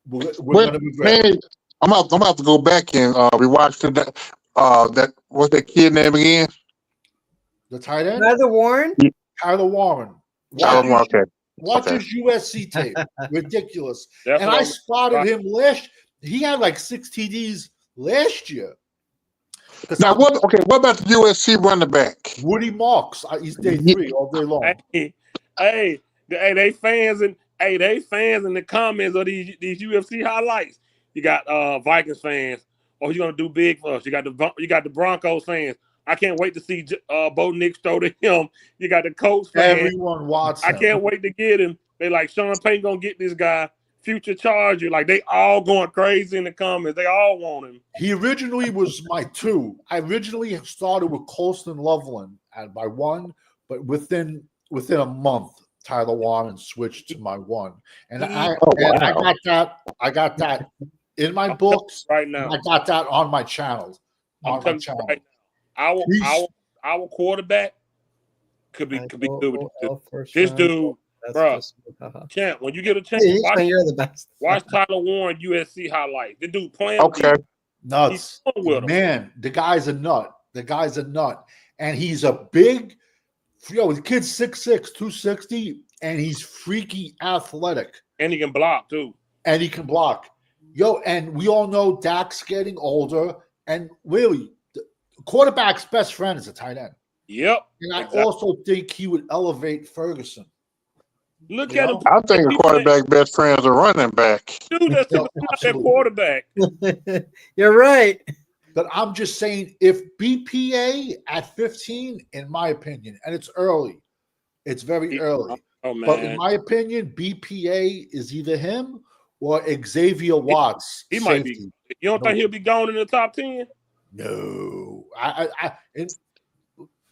B: we're going to be great.
A: Man, I'm gonna have to go back and rewatch that what's that kid name again?
B: The tight end?
D: Tyler Warren?
B: Tyler Warren. Watch his USC tape. Ridiculous. And I spotted him he had like 6 TDs last year.
A: Now, what about the USC running back?
B: Woody Marks. He's day 3 all day long.
C: Hey, they fans in the comments of these UFC highlights. You got Vikings fans. Oh, you're gonna do big for us. You got the Broncos fans. I can't wait to see Bo Nix throw to him. You got the Colts fans.
B: Everyone wants him.
C: I can't wait to get him. They like Sean Payton gonna get this guy. Future Charger. Like they all going crazy in the comments. They all want him.
B: He originally was my 2. I originally started with Colston Loveland at my 1, but within a month, Tyler Warren switched to my 1. And I got that in my books
C: right now.
B: I got that on my channel.
C: Right now. Our quarterback could be good with this dude. Bro, champ, when you get a chance, watch Tyler Warren USC highlight. The dude playing.
A: Okay.
B: Nuts. Man, the guy's a nut. And he's a big, the kid's 6'6", 260, and he's freaky athletic.
C: And he can block, too.
B: And we all know Dak's getting older, and really, the quarterback's best friend is a tight end.
C: Yep.
B: And I also think he would elevate Ferguson.
C: Look at him.
A: I think a quarterback best friend is a running back.
C: Dude, that's not that quarterback.
D: You're right.
B: But I'm just saying, if BPA at 15, in my opinion, and it's early, it's very early.
C: Oh, man.
B: But in my opinion, BPA is either him or Xavier Watts.
C: He might be. You don't think he'll be going in the top 10?
B: No.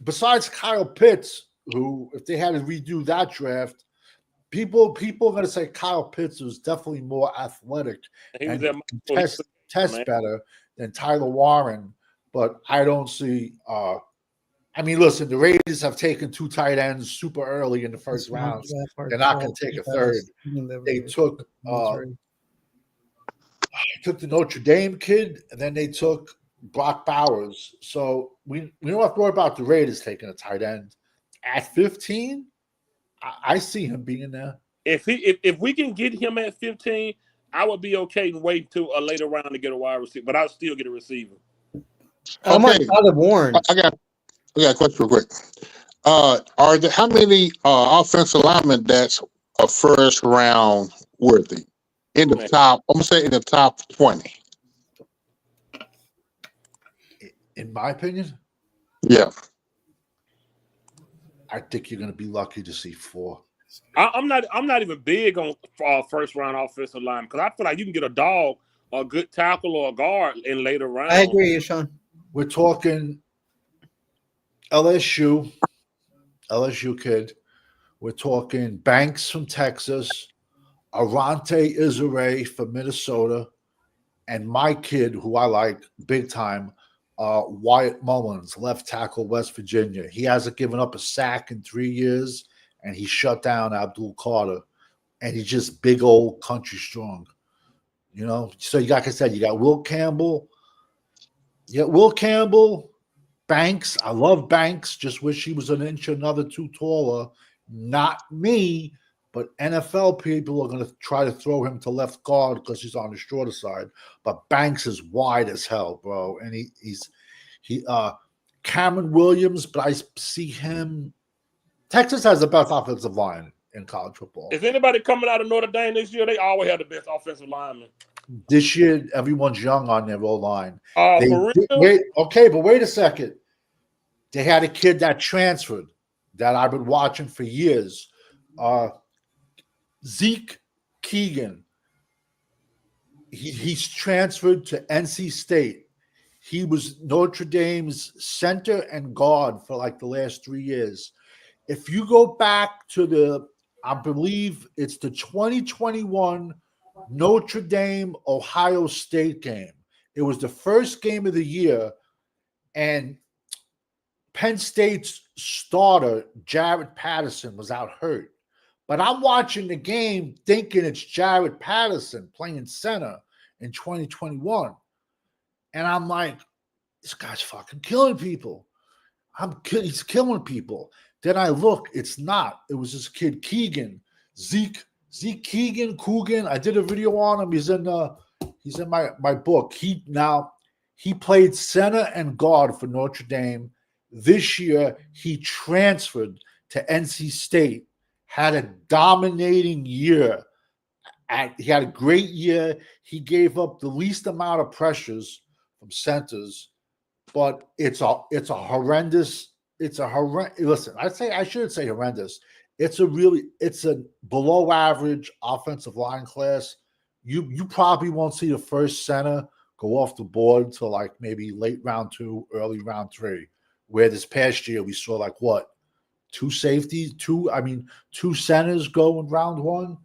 B: Besides Kyle Pitts, who, if they had to redo that draft, people are going to say Kyle Pitts was definitely more athletic and test better than Tyler Warren. But I don't see listen, the Raiders have taken 2 tight ends super early in the first round. They're not going to take a third. They took the Notre Dame kid, and then they took Brock Bowers. So we don't have to worry about the Raiders taking a tight end. At 15, I see him being there.
C: If we can get him at 15, I would be okay and wait until a later round to get a wide receiver, but I'll still get a receiver.
D: How much Tyler Warren?
A: I got a question real quick. How many offensive linemen that's a first round worthy in the top? I'm gonna say in the top 20.
B: In my opinion,
A: yeah,
B: I think you're going to be lucky to see 4.
C: I'm not even big on first round offensive line because I feel like you can get a dog, a good tackle, or a guard in later rounds.
D: I agree, Sean.
B: We're talking LSU kid. We're talking Banks from Texas, Arante Isare from Minnesota, and my kid, who I like big time, Wyatt Mullins, left tackle, West Virginia. He hasn't given up a sack in 3 years, and he shut down Abdul Carter. And he's just big old country strong. You know, so you got, like I said, you got Will Campbell. You got Will Campbell, Banks. I love Banks. Just wish he was an inch or another too taller. Not me, but NFL people are going to try to throw him to left guard because he's on the shorter side. But Banks is wide as hell, bro. And he's Cameron Williams, but I see him. Texas has the best offensive line in college football.
C: Is anybody coming out of Notre Dame this year? They always have the best offensive linemen.
B: This year, everyone's young on their O-line.
C: For real?
B: Wait a second. They had a kid that transferred that I've been watching for years. Zeke Keegan. He's transferred to NC State. He was Notre Dame's center and guard for like the last 3 years. If you go back to I believe it's the 2021 Notre Dame Ohio State game. It was the first game of the year, and Penn State's starter, Jared Patterson, was out hurt. But I'm watching the game thinking it's Jared Patterson playing center in 2021. And I'm like, this guy's fucking killing people. He's killing people. Then I look, it's not. It was this kid, Keegan. Zeke Coogan. I did a video on him. He's in my book. He played center and guard for Notre Dame. This year, he transferred to NC State, had a dominating year. He had a great year. He gave up the least amount of pressures from centers, but it's a horrendous. Listen, I shouldn't say horrendous. It's a below average offensive line class. You probably won't see the first center go off the board until like maybe late round 2, early round 3. Where this past year we saw like what, 2 safeties, 2 centers go in round 1.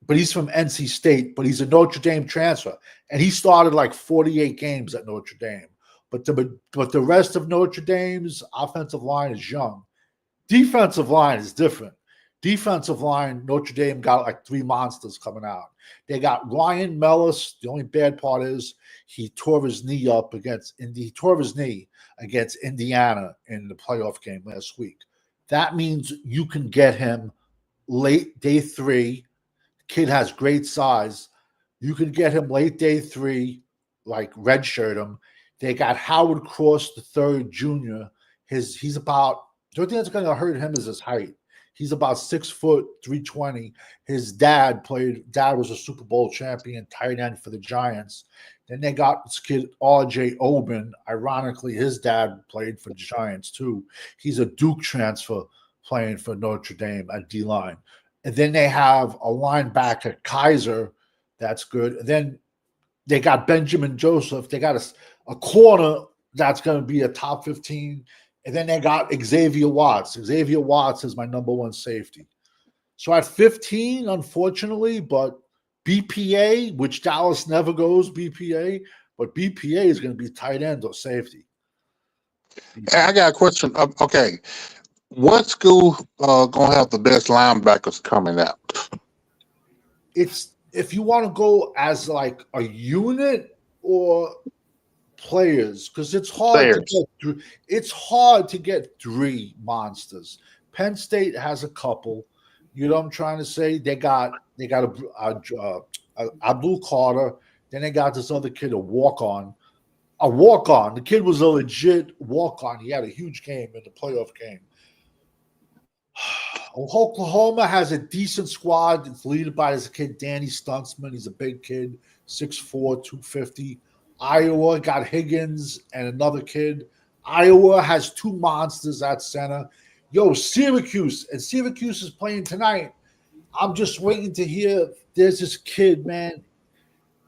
B: But he's from NC State, but he's a Notre Dame transfer, and he started like 48 games at Notre Dame. But the rest of Notre Dame's offensive line is young. Defensive line is different. Defensive line, Notre Dame got like 3 monsters coming out. They got Ryan Mellis. The only bad part is he tore his knee against Indiana in the playoff game last week. That means you can get him late day 3. The kid has great size. You can get him late day 3, like redshirt him. They got Howard Cross, the third junior. He's about, the only thing that's going to hurt him is his height. He's about 6 foot, 320. His dad was a Super Bowl champion, tight end for the Giants. Then they got this kid, R.J. Oben. Ironically, his dad played for the Giants too. He's a Duke transfer playing for Notre Dame at D-line. And then they have a linebacker, Kaiser. That's good. And then they got Benjamin Joseph. They got a corner that's going to be a top 15. And then they got Xavier Watts. Xavier Watts is my number 1 safety. So at 15, unfortunately, but BPA, which Dallas never goes BPA, but BPA is going to be tight end or safety.
A: I got a question. Okay. What school going to have the best linebackers coming out?
B: It's if you want to go as like a unit or players, because it's hard to get 3 monsters. Penn State has a couple. You know what I'm trying to say? They got Abdul Carter. Then they got this other kid, a walk-on. The kid was a legit walk-on. He had a huge game in the playoff game. Oklahoma has a decent squad. It's led by this kid, Danny Stuntsman. He's a big kid, 6'4", 250. Iowa got Higgins and another kid. Iowa has 2 monsters at center. Syracuse is playing tonight. I'm just waiting to hear. There's this kid, man,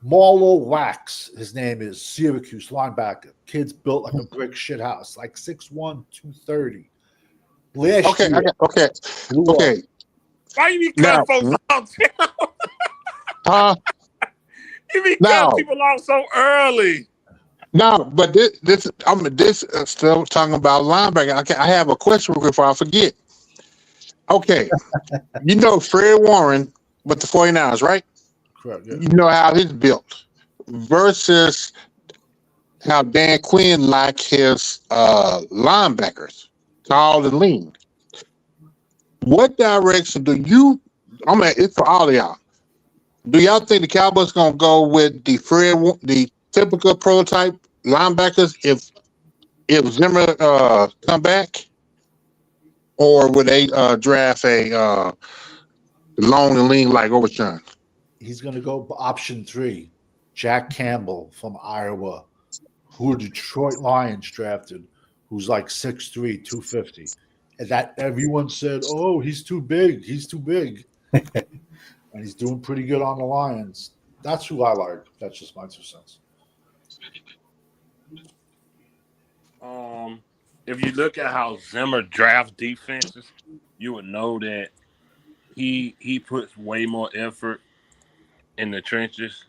B: Marlo Wax. His name is Syracuse linebacker. Kid's built like a brick shit house, like 6'1", 230.
A: Okay.
C: Why you be cutting folks off? You be cutting people off so early.
A: No, but this still talking about linebacker. I have a question before I forget. Okay, you know Fred Warren with the 49ers, right?
B: Correct. Yeah.
A: You know how he's built versus how Dan Quinn like his linebackers, tall and lean. What direction do you? It's for all of y'all. Do y'all think the Cowboys gonna go with the typical prototype linebackers if Zimmer come back, or would they draft a long and lean like Overshawn?
B: He's going to go option 3, Jack Campbell from Iowa, who Detroit Lions drafted, who's like 6'3", 250. And that everyone said, oh, he's too big. He's too big. And he's doing pretty good on the Lions. That's who I like. That's just my 2 cents.
C: If you look at how Zimmer drafts defenses, you would know that he puts way more effort in the trenches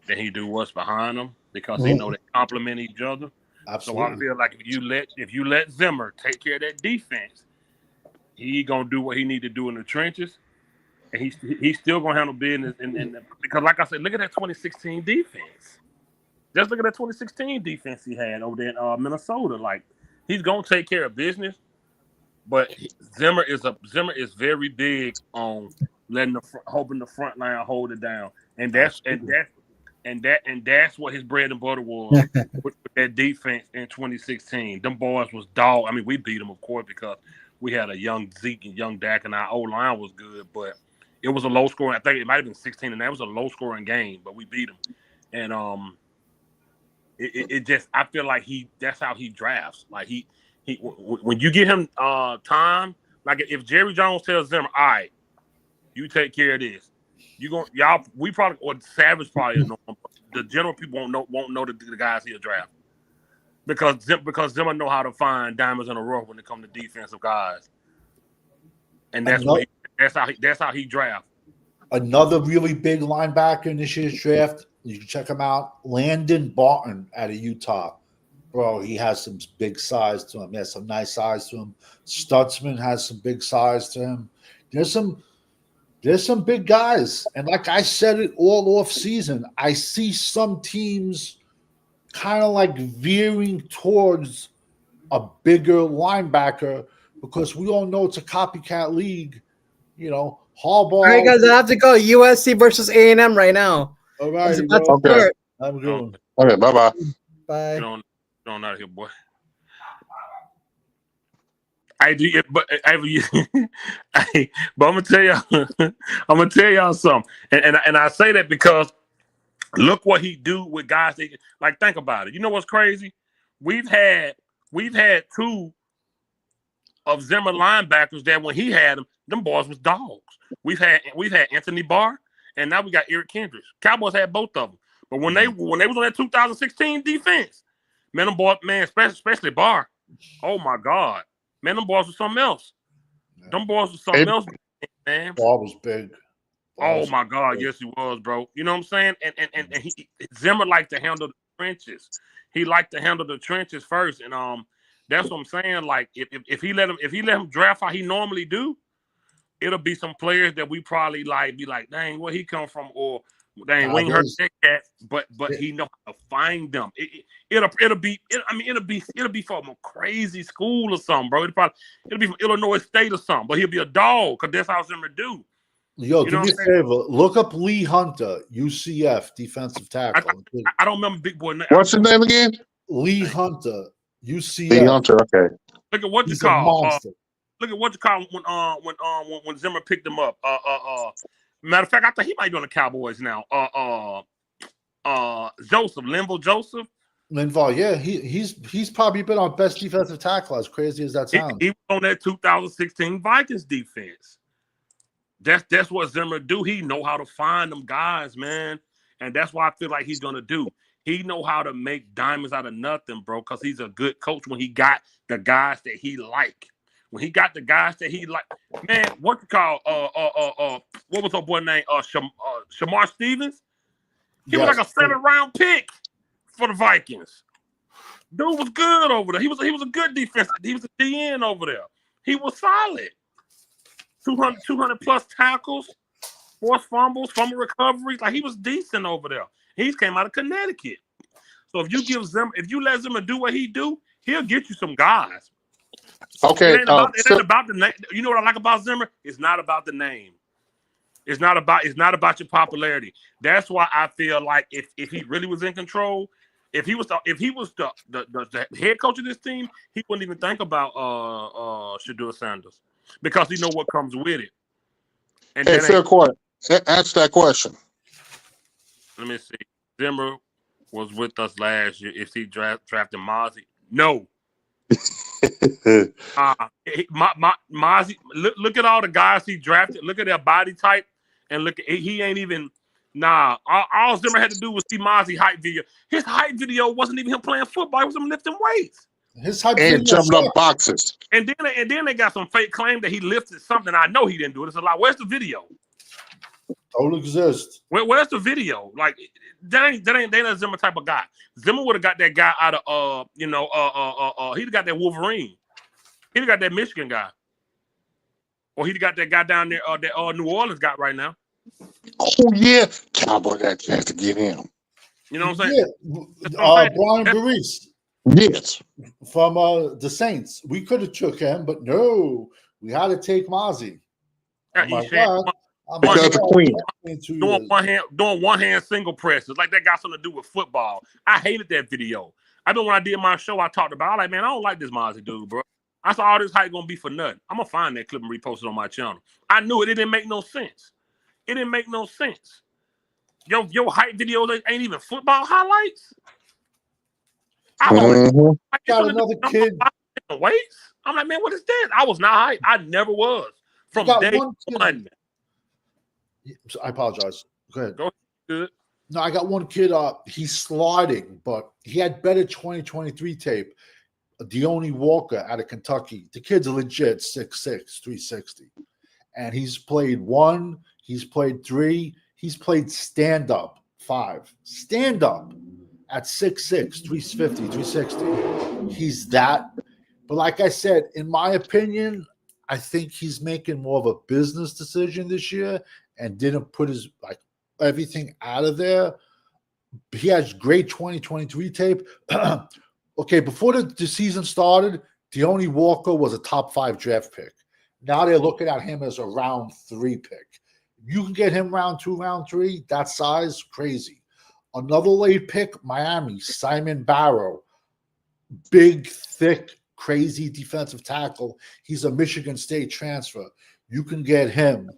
C: than he do what's behind them because they know they complement each other.
B: Absolutely.
C: So I feel like if you let Zimmer take care of that defense, he gonna do what he need to do in the trenches, and he's still gonna handle business. And because like I said, look at that 2016 defense. Just look at that 2016 defense he had over there in Minnesota. Like he's gonna take care of business, but Zimmer is very big on hoping the front line hold it down, and that's what his bread and butter was with that defense in 2016. Them boys was dog. I mean, we beat them, of course, because we had a young Zeke and young Dak, and our O line was good, but it was a low scoring. I think it might have been 16, and that was a low scoring game, but we beat them, and it just I feel like that's how he drafts. Like he when you get him time, like if Jerry Jones tells them, all right, you take care of this. We probably or Savage probably know him, but the general people won't know the guys he'll draft because Zimmer know how to find diamonds in the rough when it comes to defensive guys, and that's how he drafts.
B: Another really big linebacker in this year's draft. You can check him out. Landon Barton out of Utah. Bro, he has some big size to him. He has some nice size to him. Stutzman has some big size to him. There's some big guys. And like I said it all off season, I see some teams kind of like veering towards a bigger linebacker because we all know it's a copycat league. You know, Harbaugh.
D: All right, guys, I have to go. USC versus A&M right now.
B: All right,
A: okay.
B: Have a good one.
A: Okay, bye.
D: Bye.
C: Get on out of here, boy. I do, but I'm gonna tell y'all something, and I say that because look what he do with guys. Like, think about it. You know what's crazy? We've had 2 of Zimmer linebackers that when he had them boys was dogs. We've had Anthony Barr, and now we got Eric Kendricks. Cowboys had both of them, but when they was on that 2016 defense, man, them boys, man, especially Barr. Oh my God, man, them boys was something else. Them boys was something else, man.
B: Barr was big.
C: Oh my God, yes he was, bro. You know what I'm saying? And Zimmer liked to handle the trenches. He liked to handle the trenches first, and that's what I'm saying. Like if he let him draft how he normally do, it'll be some players that we probably be like, dang, where he come from, or dang, we ain't heard that cat, but he know how to find them. It'll be from a crazy school or something, bro. It'll be from Illinois State or something, but he'll be a dog because that's how Zimmer do.
B: Yo, do me a favor. Look up Lee Hunter, UCF defensive tackle.
C: I don't remember big boy name.
A: What's his name again?
B: Lee Hunter, UCF.
A: Lee Hunter. Okay.
C: Look at what you call. Look at what you call when Zimmer picked him up. Matter of fact, I think he might be on the Cowboys now. Joseph Linval Joseph.
B: Linval, yeah, he's probably been our best defensive tackle. As crazy as that sounds,
C: he was on that 2016 Vikings defense. That's what Zimmer do. He know how to find them guys, man, and that's what I feel like he's gonna do. He know how to make diamonds out of nothing, bro. Because he's a good coach when he got the guys that he like. When he got the guys that he like, man, what you call what was her boy name? Shamar Stevens. He was like a 7th round pick for the Vikings. Dude was good over there. He was a good defense. He was a DN over there. He was solid. 200 plus tackles. forced fumbles, fumble recoveries. Like he was decent over there. He's came out of Connecticut. So if you let Zimmer do what he do, he'll get you some guys.
A: Okay.
C: It ain't about the name. You know what I like about Zimmer? It's not about the name. It's not about your popularity. That's why I feel like if he really was in control, if he was the head coach of this team, he wouldn't even think about Shedeur Sanders because he know what comes with it. And
A: Hey, fair question. Answer that question.
C: Let me see. Zimmer was with us last year. If he drafted Mozzie, no. Mozzie, look at all the guys he drafted. Look at their body type, and he ain't even. Nah, all Zimmer had to do was see Mozzie hype video. His hype video wasn't even him playing football; it was him lifting weights.
B: His hype
A: and
B: video
A: jumping up boxes.
C: And then they got some fake claim that he lifted something. I know he didn't do it. It's a lot. Where's the video?
B: don't exist.
C: Where's the video? Like they ain't a Zimmer type of guy. Zimmer would have got that guy out of he'd got that Wolverine. He'd got that Michigan guy. Or he'd got that guy down there that New Orleans got right now.
A: Oh yeah, Cowboys got a chance to get him.
C: You know what I'm saying?
B: Yeah. Brian Burris.
A: Yes.
B: From the Saints. We could have took him, but no, we had to take Mozzie.
A: Because the Queen.
C: Doing one hand single presses. Like that got something to do with football. I hated that video. I know when I did my show, I talked about I don't like this Mozzie dude, bro. I saw all this hype gonna be for nothing. I'm gonna find that clip and repost it on my channel. I knew it didn't make no sense. It didn't make no sense. Your hype videos ain't even football highlights.
B: Got another kid.
C: Weights. I'm like, man, what is that? I was not hype. I never was. From day one.
B: I apologize. Go ahead.
C: Go ahead.
B: No, I got one kid. He's sliding, but he had better 2023 tape. Deone Walker out of Kentucky. The kid's a legit 6'6", 360. And he's played 1, he's played 3, he's played stand-up 5. Stand-up at 6'6", 350, 360. He's that. But like I said, in my opinion, I think he's making more of a business decision this year and didn't put his everything out of there. He has great 2023 tape. Okay, before the season started, Deone Walker was a top 5 draft pick. Now they're looking at him as a round 3 pick. You can get him round 2, round 3, that size, crazy. Another late pick, Miami, Simon Barrow. Big, thick, crazy defensive tackle. He's a Michigan State transfer. You can get him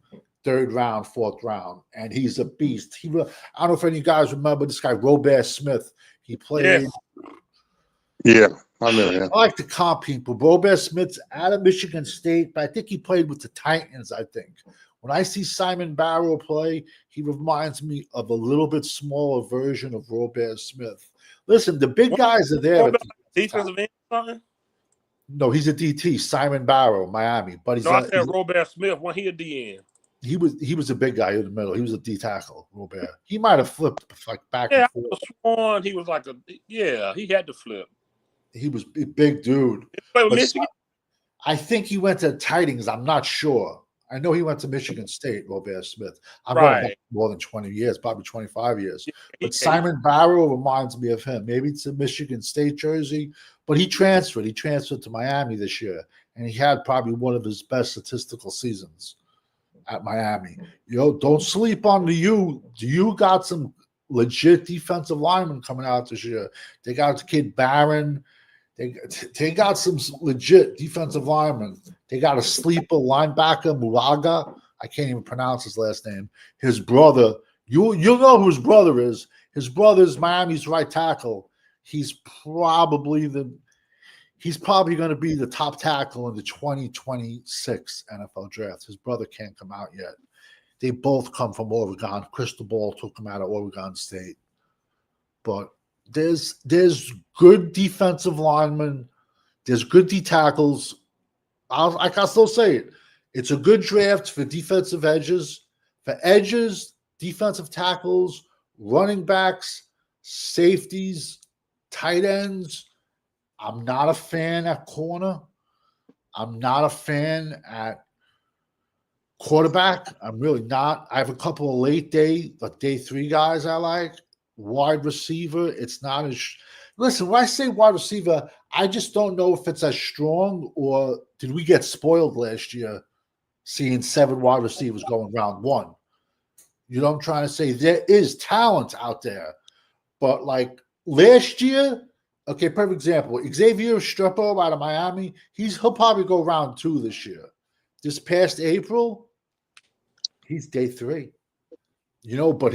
B: 3rd round, 4th round, and he's a beast. I don't know if any of you guys remember this guy, Robert Smith. He played...
C: Yes.
A: Yeah, I know him.
B: I like the comp people. Robert Smith's out of Michigan State, but I think he played with the Titans, I think. When I see Simon Barrow play, he reminds me of a little bit smaller version of Robert Smith. Listen, the big guys are there.
C: Defensive end something?
B: No, he's a DT, Simon Barrow, Miami. But
C: I said Robert Smith. When he a DN?
B: He was a big guy in the middle. He was a D tackle, Robert. He might have flipped back and forth.
C: Sworn he was he had to flip.
B: He was a big dude. I think he went to Titans. I'm not sure. I know he went to Michigan State, Robert Smith. I'm going back more than 20 years, probably 25 years. But Simon Barrow reminds me of him. Maybe it's a Michigan State jersey, but he transferred. He transferred to Miami this year, and he had probably one of his best statistical seasons at Miami. Don't sleep on the U. The U got some legit defensive linemen coming out this year. They got the kid Barron. They got some legit defensive linemen. They got a sleeper linebacker, Mulaga. I can't even pronounce his last name. His brother, you'll know who his brother is. His brother's Miami's right tackle. He's probably going to be the top tackle in the 2026 NFL draft. His brother can't come out yet. They both come from Oregon. Cristobal took him out of Oregon State. But there's good defensive linemen. There's good D tackles. I can still say it. It's a good draft for defensive edges. For edges, defensive tackles, running backs, safeties, tight ends. I'm not a fan at corner. I'm not a fan at Quarterback, I'm really not. I have a couple of late day, like day 3 guys I like. Wide receiver, it's not as. Listen, when I say wide receiver, I just don't know if it's as strong or did we get spoiled last year seeing 7 wide receivers going round 1. You know what I'm trying to say? There is talent out there. But like last year, okay, perfect example. Xavier Strepo out of Miami, he'll probably go round 2 this year. This past April, he's day 3. You know, but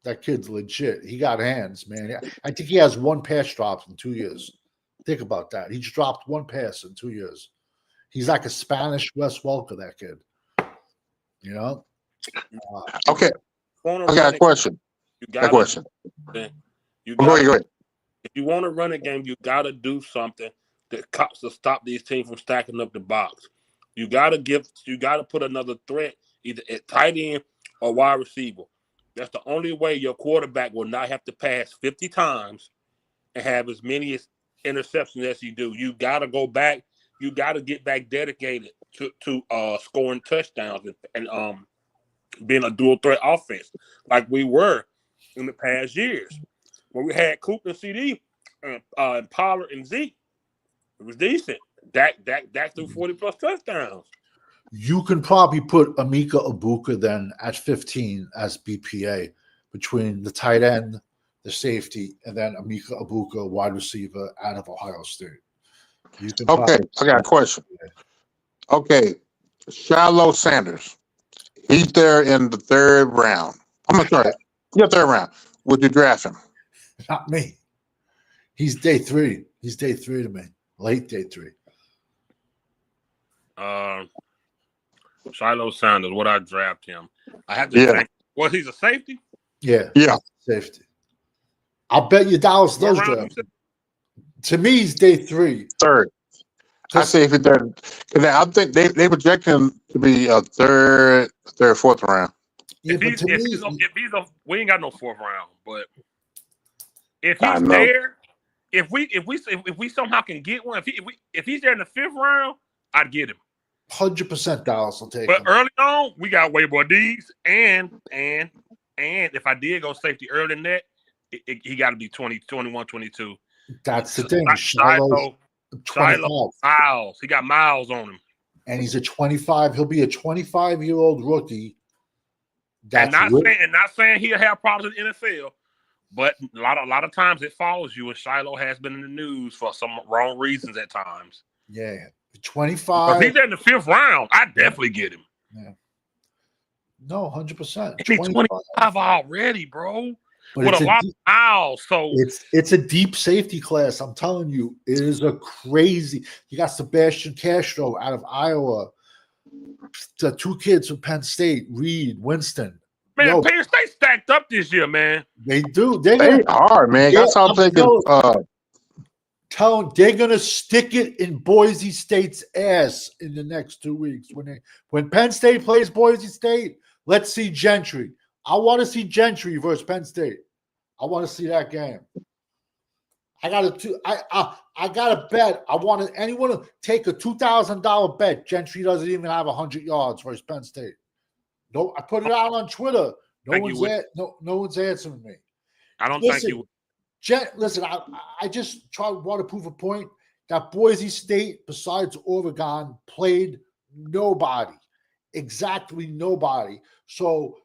B: that kid's legit. He got hands, man. I think he has 1 pass drop in 2 years. Think about that. He just dropped 1 pass in 2 years. He's like a Spanish Wes Welker, that kid. You know?
A: Okay. I got a question.
C: You got
A: a question.
C: You
A: go ahead.
C: If you want to run a game, you got to do something to stop these teams from stacking up the box. You got to put another threat either at tight end or wide receiver. That's the only way your quarterback will not have to pass 50 times and have as many interceptions as you do. You got to go back. You got to get back dedicated to scoring touchdowns and being a dual threat offense like we were in the past years. When we had Coop and CD and Pollard and Zeke, it was decent. Dak threw 40+ touchdowns.
B: You can probably put Emeka Egbuka then at 15 as BPA between the tight end, the safety, and then Emeka Egbuka, wide receiver out of Ohio State.
A: Okay, I got a question. Okay, Shiloh Sanders. He's there in the 3rd round. I'm sorry. Yeah, 3rd round. Would you draft him?
B: Not me. He's day 3. He's day 3 to me. Late day 3.
C: Shiloh Sanders, would I draft him? I have to think. Well, he's a safety?
B: Yeah. Safety. I'll bet you Dallas does draft him. To me, he's day 3.
A: 3rd. I say if he's there. I think they project him to be a 3rd, 4th round.
C: Yeah, we ain't got no 4th round, but if he's there, if we somehow can get one, if he's there in the 5th round, I'd get him.
B: 100% Dallas will take
C: him. But early on, we got Wayward Deeds, and if I did go safety early in that, he got to be 20, 21, 22.
B: That's the thing.
C: Shiloh Miles. He got miles on him.
B: And he's a 25. He'll be a 25-year-old rookie.
C: Not saying he'll have problems in the NFL, but a lot of times it follows you, and Shiloh has been in the news for some wrong reasons at times.
B: Yeah. 25.
C: If he's there in the 5th round, I'd definitely get him.
B: Yeah. No, 100%.
C: He's 25 already, bro.
B: But
C: with a lot of miles. So
B: it's a deep safety class. I'm telling you, it is a crazy. You got Sebastian Castro out of Iowa. The 2 kids from Penn State, Reed, Winston.
C: Man, Penn State stacked up this year, man.
B: They do.
A: They are, man. That's how I'm thinking.
B: Tell them they're gonna stick it in Boise State's ass in the next 2 weeks. When Penn State plays Boise State, let's see Gentry. I want to see Gentry versus Penn State. I want to see that game. I got a bet. I want anyone to take a $2,000 bet. Gentry doesn't even have 100 yards versus Penn State. No, I put it out on Twitter. No one's answering me.
C: I don't think you would.
B: Listen, I just want to prove a point that Boise State, besides Oregon, played nobody. Exactly nobody. So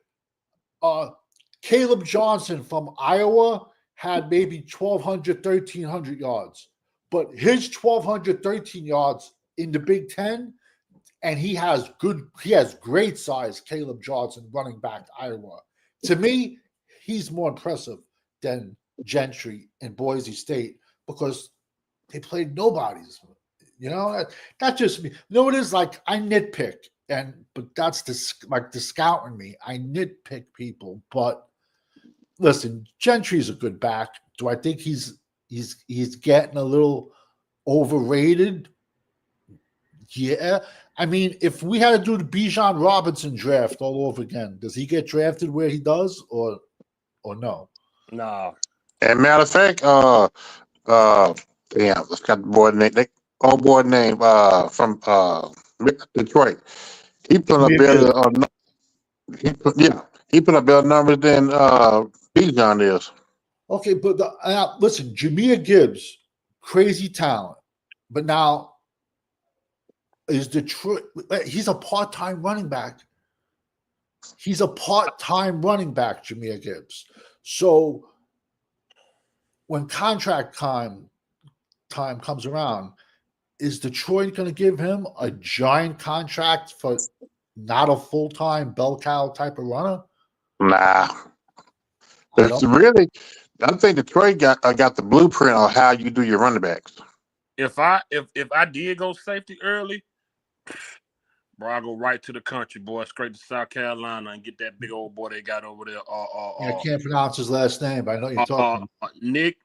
B: Caleb Johnson from Iowa had maybe 1,200, 1,300 yards. But his 1,200, 13 yards in the Big Ten, and he has great size, Caleb Johnson, running back Iowa. To me, he's more impressive than Gentry in Boise State because they played nobodies. You know, that just me. You know what it is? Like I nitpick, but that's the scout in me. I nitpick people, but listen, Gentry's a good back. Do I think he's getting a little overrated? Yeah. I mean, if we had to do the Bijan Robinson draft all over again, does he get drafted where he does or no?
C: No.
A: And matter of fact, let's got the boy name. Old boy name from Detroit. He put up
B: Jameer
A: better.
B: Gibbs.
A: He put up better numbers than Bijan is.
B: Okay, but listen, Jameer Gibbs, crazy talent, but now is Detroit? He's a part-time running back. He's a part-time running back, Jameer Gibbs. So when contract time comes around, is Detroit going to give him a giant contract for not a full-time bell cow type of runner?
A: Nah,
B: I
A: it's
B: don't.
A: really. I think Detroit got the blueprint on how you do your running backs.
C: If I did go safety early, bro, I go right to the country, boy, straight to South Carolina and get that big old boy they got over there.
B: I can't pronounce his last name, but I know you're talking.
C: Nick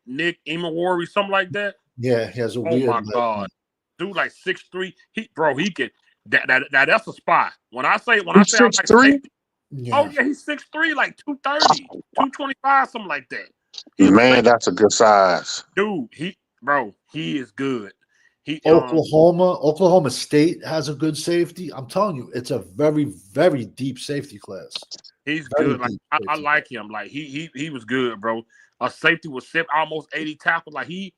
C: Imawari, something like that.
B: Yeah, he has a
C: Oh
B: weird
C: my
B: last
C: God,
B: name.
C: dude, like 6'3". He could. That's a spy. When I say
A: He's
C: I
A: six
C: like
A: three.
C: safety, oh
B: Yeah.
C: yeah, he's 6'3", like 230, 225, something like that. He's a
A: Man,
C: safety,
A: that's a good size.
C: dude. He is good. He
B: Oklahoma State has a good safety. I'm telling you, it's a very, very deep safety class.
C: He's
B: Very
C: good. Like
B: deep
C: I
B: safety
C: like him. Like he was good, bro. A safety with almost 80 tackles. Like he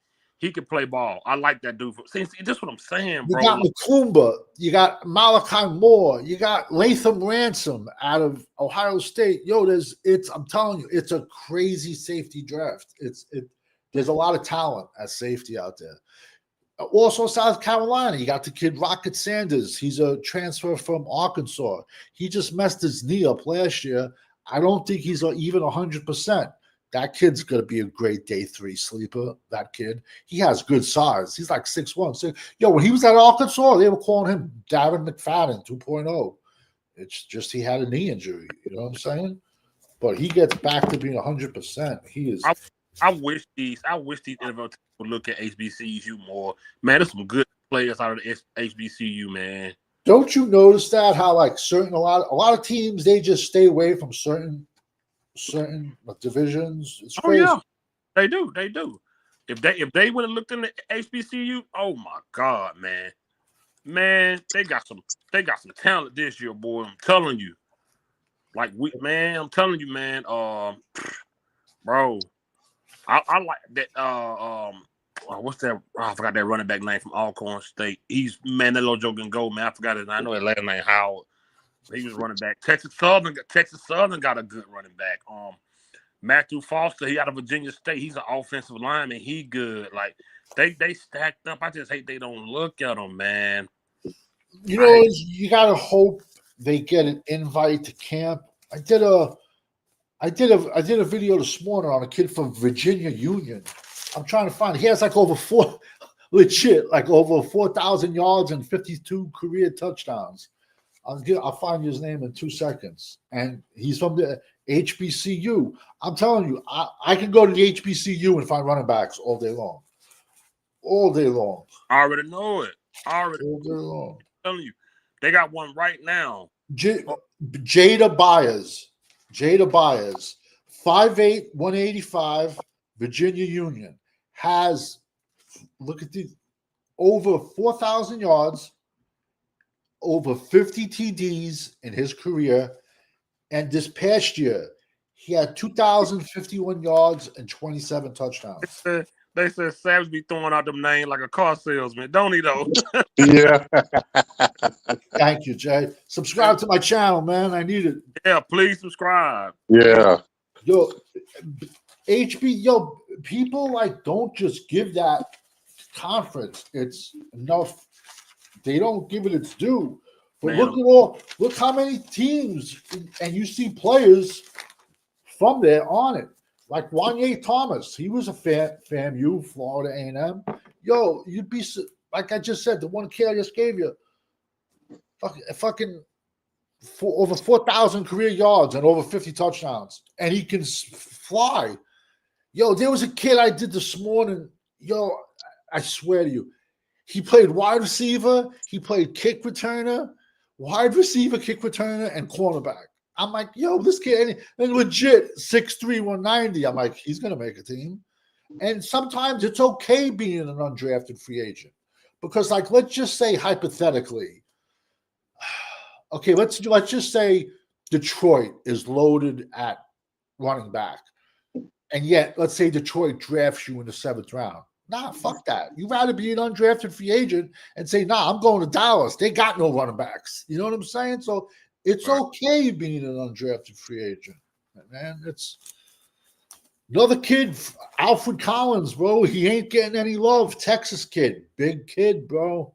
C: could play ball. I like that dude. See, that's what I'm saying,
B: You
C: bro.
B: got Makumba, you got Malachi Moore, you got Latham Ransom out of Ohio State. I'm telling you, it's a crazy safety draft. There's a lot of talent at safety out there. Also, South Carolina, you got the kid Rocket Sanders. He's a transfer from Arkansas. He just messed his knee up last year. I don't think he's even 100%. That kid's going to be a great day 3 sleeper, that kid. He has good size. He's like 6'1". When he was at Arkansas, they were calling him Darren McFadden 2.0. It's just he had a knee injury. You know what I'm saying? But he gets back to being 100%. He is.
C: I wish these NFL teams would look at HBCU more. Man, there's some good players out of the HBCU, man.
B: Don't you notice that how like a lot of teams they just stay away from certain divisions? It's
C: Oh
B: crazy.
C: yeah, they do. If they would have looked in the HBCU, oh my God, man, they got some talent this year, boy. I'm telling you. I'm telling you, man. Bro, I like that. What's that? I forgot that running back name from Alcorn State. That little joke can go, man. I forgot his name. I know his last name Howard. He was running back. Texas Southern got a good running back. Matthew Foster, he out of Virginia State. He's an offensive lineman. He good. Like they stacked up. I just hate they don't look at them, man.
B: You gotta hope they get an invite to camp. I did a video this morning on a kid from Virginia Union. I'm trying to find. He has like over 4,000 yards and 52 career touchdowns. I'll find you his name in 2 seconds. And he's from the HBCU. I'm telling you, I can go to the HBCU and find running backs all day long. All day long.
C: I already know it. All day
B: long.
C: I'm telling you, they got one right now.
B: Jada Byers, 5'8", 185, Virginia Union, has, look at these, over 4,000 yards, over 50 TDs in his career. And this past year, he had 2,051 yards and 27 touchdowns.
C: They said Savage be throwing out them names like a car salesman. Don't he, though?
A: Yeah.
B: Thank you, Jay. Subscribe to my channel, man. I need it.
C: Yeah, please subscribe.
A: Yeah.
B: People don't just give that conference it's enough. They don't give it its due. But
C: Man,
B: look how many teams, and you see players from there on it. Like Wanye Thomas, he was a FAMU, Florida A&M. You'd be like I just said, the one kid I just gave you, fucking over 4,000 career yards and over 50 touchdowns, and he can fly. There was a kid I did this morning. I swear to you, he played wide receiver, he played kick returner, wide receiver, kick returner, and cornerback. I'm like, this kid, and legit 6'3", 190. I'm like, he's gonna make a team. And sometimes it's okay being an undrafted free agent because, let's just say hypothetically, Okay, let's just say Detroit is loaded at running back, and yet let's say Detroit drafts you in the 7th round. Nah, fuck that. You'd rather be an undrafted free agent and say, nah, I'm going to Dallas. They got no running backs. You know what I'm saying? So it's okay being an undrafted free agent. Man, it's another kid, Alfred Collins, bro. He ain't getting any love. Texas kid. Big kid, bro.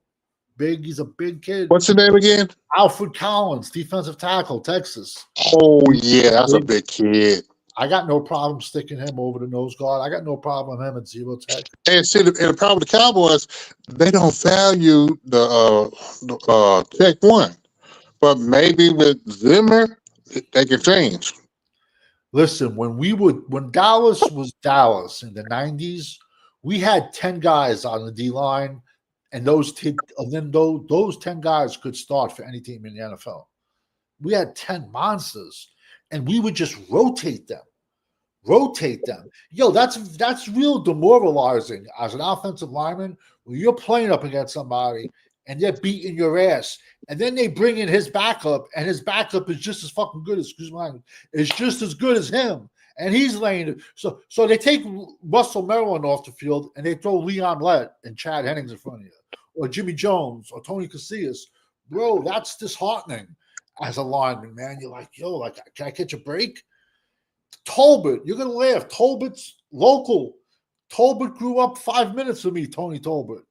B: Big. He's a big kid.
A: What's your name again?
B: Alfred Collins, defensive tackle, Texas.
A: Oh yeah, that's a big kid.
B: I got no problem sticking him over the nose guard. I got no problem with him at zero tech.
A: And see, the problem with the Cowboys, they don't value the Tech 1. But maybe with Zimmer, they can change.
B: Listen, when Dallas was Dallas in the 90s, we had 10 guys on the D line, and those 10 guys could start for any team in the NFL. We had 10 monsters, and we would just rotate them. Yo, that's real demoralizing as an offensive lineman when you're playing up against somebody and they're beating your ass, and then they bring in his backup, and his backup is just as fucking good. Excuse my language. It's just as good as him, and he's laying it. So they take Russell Maryland off the field and they throw Leon Lett and Chad Hennings in front of you, or Jimmy Jones or Tony Casillas. Bro, that's disheartening as a lineman, man. You're like, yo, like, can I catch a break? Tolbert, you're gonna laugh. Tolbert's local. Tolbert grew up 5 minutes from me, Tony Tolbert.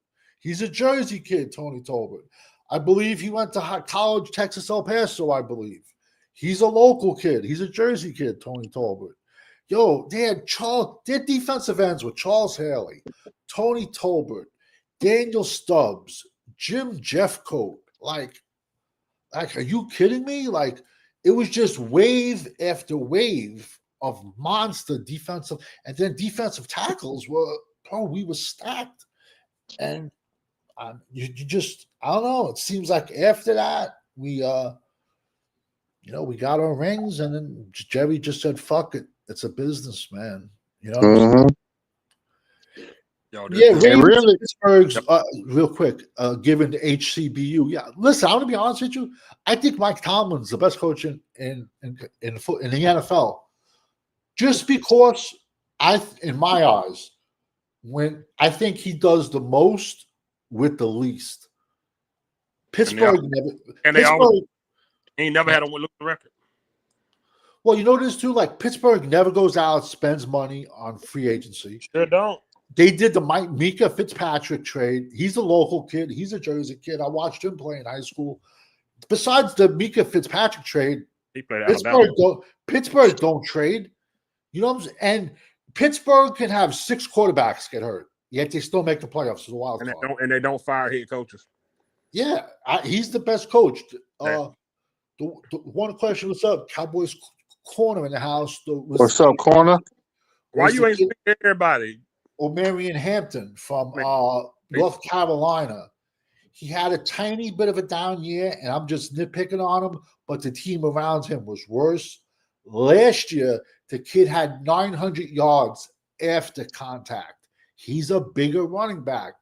B: He's a Jersey kid, Tony Tolbert. I believe he went to college, Texas El Paso, I believe. He's a local kid. He's a Jersey kid, Tony Tolbert. Yo, they had their defensive ends with Charles Haley, Tony Tolbert, Daniel Stubbs, Jim Jeffcoat. Like, are you kidding me? Like, it was just wave after wave of monster defensive, and then defensive tackles we were stacked. And you just, I don't know. It seems like after that, we got our rings, and then Jerry just said, "Fuck it, it's a business, man." You know.
A: Mm-hmm.
B: Really, Pittsburgh's real quick, given the HCBU. Yeah, listen, I want to be honest with you. I think Mike Tomlin's the best coach in the NFL, just because in my eyes, when I think he does the most with the least. Pittsburgh
C: he never had a losing record.
B: Well, you know this too. Like, Pittsburgh never goes out, spends money on free agency.
C: Sure don't.
B: They did the Mika Fitzpatrick trade. He's a local kid. He's a Jersey kid. I watched him play in high school. Besides the Mika Fitzpatrick trade,
C: he played
B: Pittsburgh don't trade. You know what I'm saying? And Pittsburgh can have 6 quarterbacks get hurt, yet they still make the playoffs as a wild card.
C: And they don't fire head coaches.
B: Yeah, he's the best coach. The one question, what's up? Cowboys corner in the house.
A: What's up, corner?
C: Why you ain't speaking to everybody?
B: O'Marion Hampton from North Carolina. He had a tiny bit of a down year, and I'm just nitpicking on him, but the team around him was worse. Last year, the kid had 900 yards after contact. He's a bigger running back.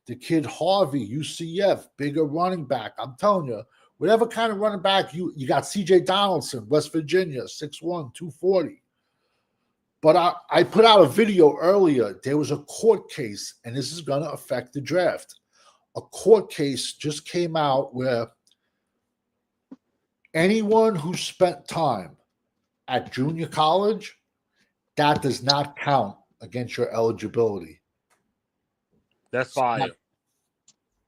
B: The kid Harvey, UCF, bigger running back. I'm telling you, whatever kind of running back, you got CJ Donaldson, West Virginia, 6'1", 240. But I put out a video earlier. There was a court case, and this is going to affect the draft. A court case just came out where anyone who spent time at junior college, that does not count against your eligibility.
C: That's fine.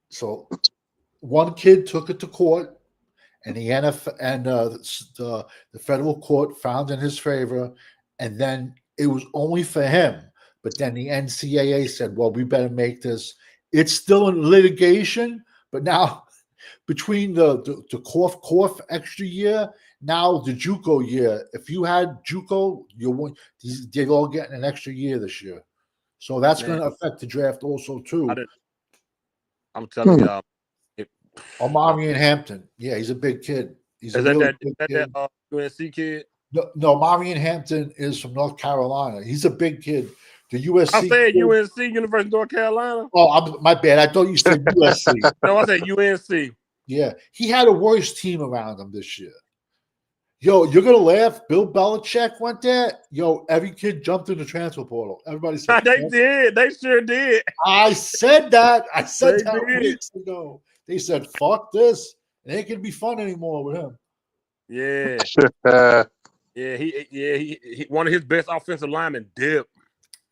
B: So one kid took it to court, and the NFL and the federal court found in his favor, and then it was only for him. But then the NCAA said, well, we better make this. It's still in litigation, but now between the Corf extra year, now the JUCO year, if you had JUCO, they're all getting an extra year this year. So that's going to affect the draft also, too.
C: I'm telling y'all.
B: Omari in Hampton. Yeah, he's a big kid. He's
C: is that UNC kid?
B: No, Omari in Hampton is from North Carolina. He's a big kid. The USC.
C: I said kid, UNC, University of North Carolina.
B: Oh, my bad. I thought you said USC.
C: No, I said UNC.
B: Yeah, he had a worse team around him this year. Yo, you're gonna laugh. Bill Belichick went there. Yo, every kid jumped in the transfer portal. Everybody said
C: They did. They sure did.
B: I said that. I said
C: They
B: that
C: did.
B: weeks ago. They said, "Fuck this. It ain't gonna be fun anymore with him."
C: Yeah.
A: Uh,
C: He one of his best offensive linemen dipped.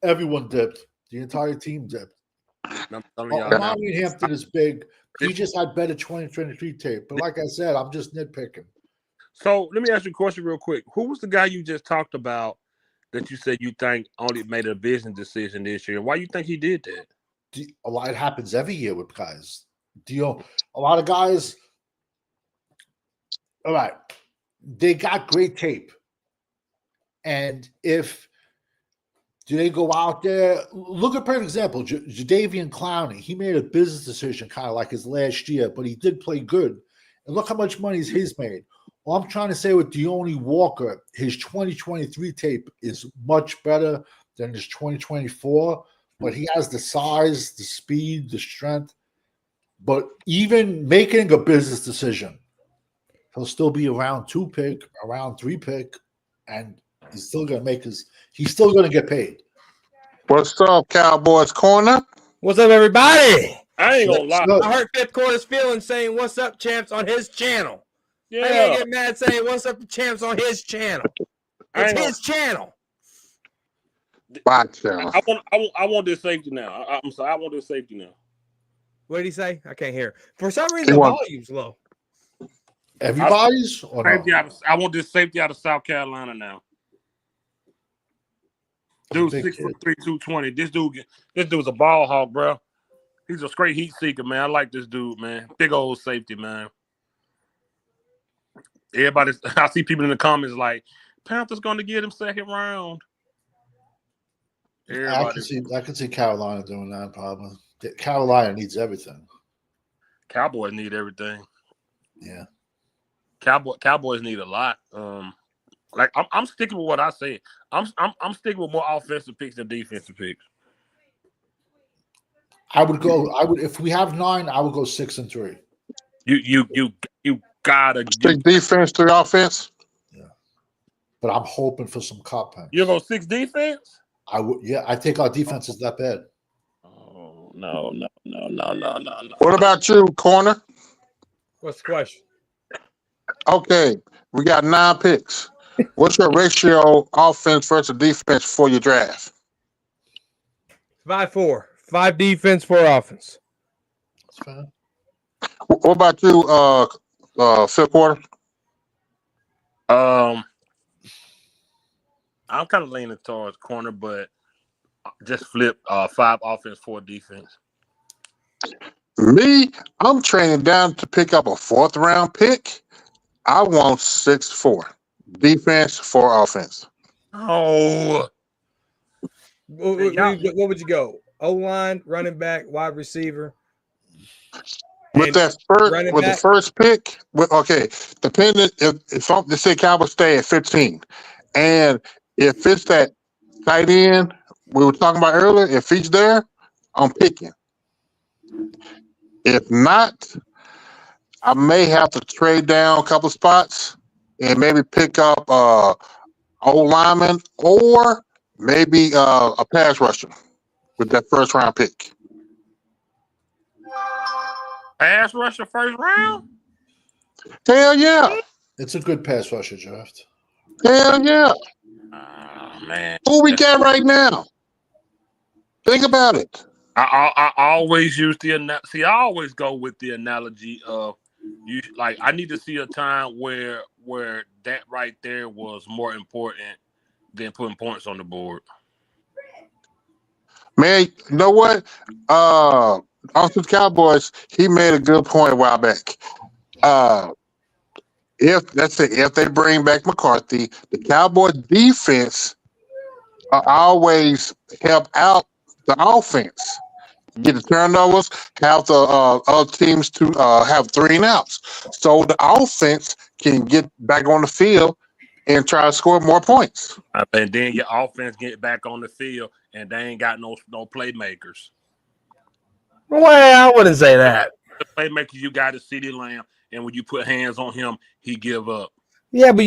B: Everyone dipped. The entire team dipped.
C: I'm telling y'all now.
B: Ryan Hampton is big. He just had better 2023 tape. But like I said, I'm just nitpicking.
C: So let me ask you a question real quick. Who was the guy you just talked about that you said you think only made a business decision this year? Why you think he did that?
B: A lot happens every year with guys. A lot of guys. All right, they got great tape, and if do they go out there? Look at perfect example, Jadeveon Clowney. He made a business decision, kind of like his last year, but he did play good. And look how much money he's made. Well, I'm trying to say with Deone Walker, his 2023 tape is much better than his 2024, but he has the size, the speed, the strength. But even making a business decision, he'll still be around 2 pick, around 3 pick, and he's still going to get paid.
A: what's up, Cowboys Corner?
E: What's up, everybody?
C: I ain't gonna lie.
E: I heard Fifth Quarter's feeling saying "What's up, champs" on his channel. I
C: Yeah.
E: ain't get mad saying "What's up, champs" on his channel. It's his channel.
A: My channel.
C: I want this safety now. I'm sorry. I want this safety now.
E: What did he say? I can't hear. For some reason, the volume's low.
B: Everybody's? Or no?
C: I want this safety out of South Carolina now. Dude, 6'3", 220. This dude's a ball hog, bro. He's a straight heat seeker, man. I like this dude, man. Big old safety, man. I see people in the comments like, Panthers going to get him second round.
B: I can see Carolina doing that probably. Carolina needs everything.
C: Cowboys need everything.
B: Yeah.
C: Cowboys need a lot. Like I'm sticking with what I said. I'm sticking with more offensive picks than defensive picks.
B: If we have 9, I would go 6 and 3.
C: You gotta
A: 6 defense, 3 offense.
B: Yeah. But I'm hoping for some cup picks.
C: You go 6 defense?
B: I would. Yeah, I think our defense is that bad.
C: Oh no.
A: What about you, Corner?
E: What's the question?
A: Okay, we got 9 picks. What's your ratio offense versus defense for your draft?
E: 5-4. 5 defense, 4 offense.
B: That's fine.
A: What about you, Fifth Quarter?
C: I'm kind of leaning towards corner, but just flip 5 offense, 4 defense.
A: Me, I'm training down to pick up a 4th round pick. I want 6-4 defense, 4 offense.
C: Oh,
E: What would you go? O-line, running back, wide receiver.
A: With the first pick, depending if let's say Cowboys stay at 15, and if it's that tight end we were talking about earlier, if he's there, I'm picking. If not, I may have to trade down a couple spots and maybe pick up old lineman or maybe a pass rusher with that first round pick.
C: pass rusher first round?
A: Hell yeah.
B: It's a good pass rusher draft.
A: Hell yeah.
C: Oh, man.
A: Who we got right now? Think about it.
C: I always use I always go with the analogy of I need to see a time where that right there was more important than putting points on the board.
A: Man, you know what? Austin Cowboys, he made a good point a while back. If they bring back McCarthy, the Cowboys defense always help out the offense. Get the turnovers, have the other teams to have 3 and outs. So the offense can get back on the field and try to score more points.
C: And then your offense get back on the field and they ain't got no playmakers.
E: Well, I wouldn't say that.
C: the playmaker you got is CeeDee Lamb, and when you put hands on him, he give up.
E: Yeah, but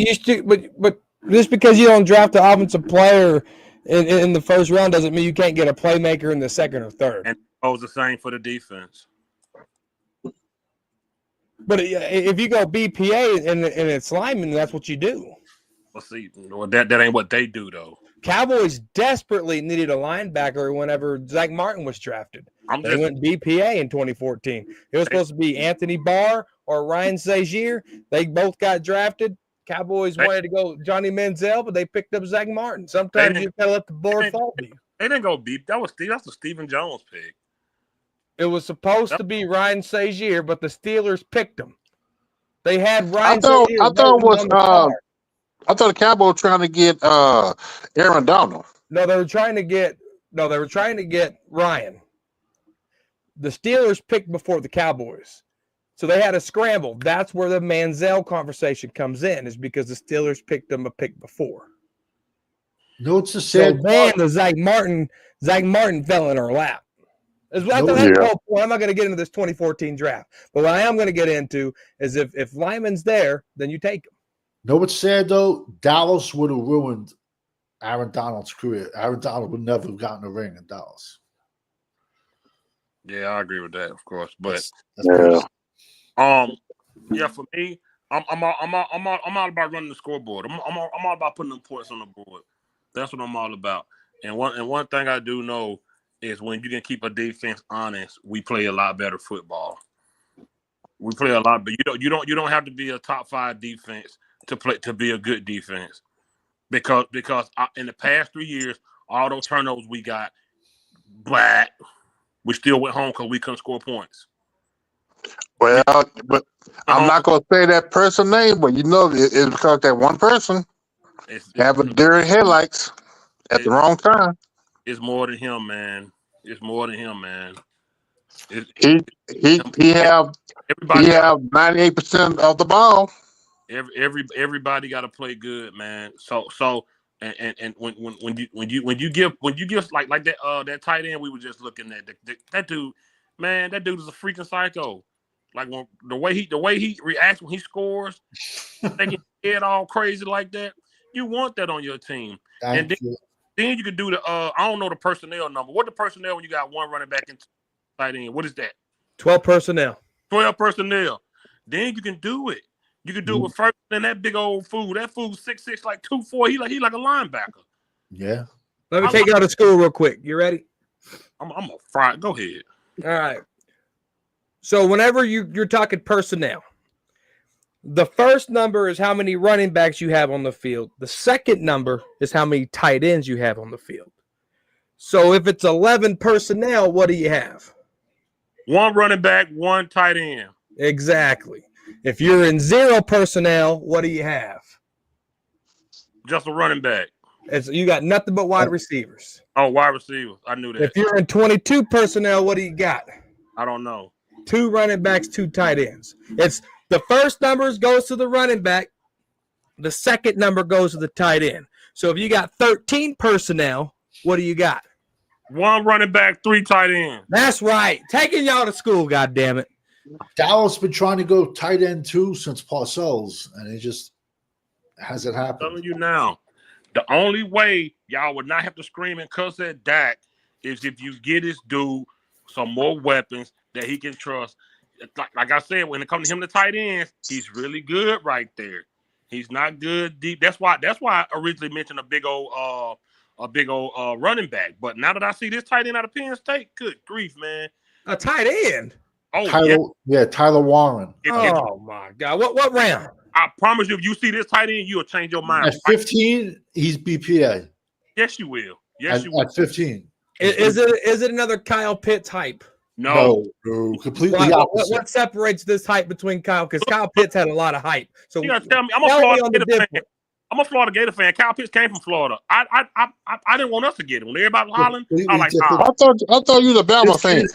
E: but just because you don't draft an offensive player in the first round doesn't mean you can't get a playmaker in the second or third.
C: And it goes the same for the defense.
E: But if you go BPA and it's lineman, that's what you do.
C: Well, see, that ain't what they do though.
E: Cowboys desperately needed a linebacker whenever Zach Martin was drafted. They went BPA in 2014. It was supposed to be Anthony Barr or Ryan Sagier. They both got drafted. Cowboys wanted to go Johnny Manziel, but they picked up Zach Martin. Sometimes you gotta let the board fall to you.
C: They didn't go beep. That's the Stephen Jones pick.
E: It was supposed to be Ryan Sagier, but the Steelers picked him. They had Ryan Sagier.
A: I thought the Cowboys were trying to get Aaron Donald.
E: No, they were trying to get Ryan. The Steelers picked before the Cowboys. So they had a scramble. That's where the Manziel conversation comes in, is because the Steelers picked them a pick before.
B: No, it's a sad.
E: So then the Zach Martin fell in our lap. I'm not going to get into this 2014 draft. But what I am going to get into is if Lyman's there, then you take him.
B: No, what's sad though? Dallas would have ruined Aaron Donald's career. Aaron Donald would never have gotten a ring in Dallas.
C: Yeah, I agree with that, of course. But for me, I'm all about running the scoreboard. I'm all about putting them points on the board. That's what I'm all about. And one thing I do know is when you can keep a defense honest, we play a lot better football. We play a lot, but you don't have to be a top 5 defense to be a good defense, because in the past 3 years, all those turnovers we got, but we still went home because we couldn't score points.
A: Well, but I'm not going to say that person name, but it's because that one person having deer headlights at the wrong time.
C: It's more than him, man. It's more than him, man.
A: He have 98% of the ball.
C: Everybody got to play good, man. So and when you give like that tight end we were just looking at, that dude, man, that dude is a freaking psycho. Like when the way he reacts when he scores, making his head all crazy like that. You want that on your team. Then you can do the I don't know the personnel number. What the personnel when you got one running back and tight end? What is that?
E: 12 personnel.
C: 12 personnel. Then you can do it. You can do it with first and that big old fool. That fool's 6'6", like 2'4". He like a linebacker.
B: Yeah.
E: Let me take you out of school real quick. You ready?
C: I'm a fry. Go ahead.
E: All right. So whenever you're talking personnel, the first number is how many running backs you have on the field. The second number is how many tight ends you have on the field. So if it's 11 personnel, what do you have?
C: One running back, one tight end.
E: Exactly. If you're in 0 personnel, what do you have?
C: Just a running back.
E: You got nothing but wide receivers.
C: Oh, wide receivers. I knew that.
E: If you're in 22 personnel, what do you got?
C: I don't know.
E: 2 running backs, 2 tight ends. It's the first numbers goes to the running back. The second number goes to the tight end. So if you got 13 personnel, what do you got?
C: 1 running back, 3 tight ends.
E: That's right. Taking y'all to school, goddammit.
B: Dallas been trying to go tight end too since Parcells, and it just hasn't happened.
C: I'm telling you now, the only way y'all would not have to scream and cuss at Dak is if you get this dude some more weapons that he can trust. Like I said, when it comes to him, the tight ends, he's really good right there. He's not good deep. That's why I originally mentioned a big old running back. But now that I see this tight end out of Penn State, good grief, man.
E: A tight end?
C: Oh,
B: Tyler Warren.
E: Oh, my God. What round?
C: I promise you, if you see this tight end, you'll change your mind.
B: At 15, he's BPA.
C: Yes, you will. Yes, you will.
B: At 15.
E: Is it another Kyle Pitts hype?
C: No,
B: completely opposite.
E: What separates this hype between Kyle? Because Kyle Pitts had a lot of hype. So
C: you gotta tell me, I'm a Florida Gator fan. Kyle Pitts came from Florida. I didn't want us to get him. When everybody hollering, I like.
A: I thought you was a Bama fan.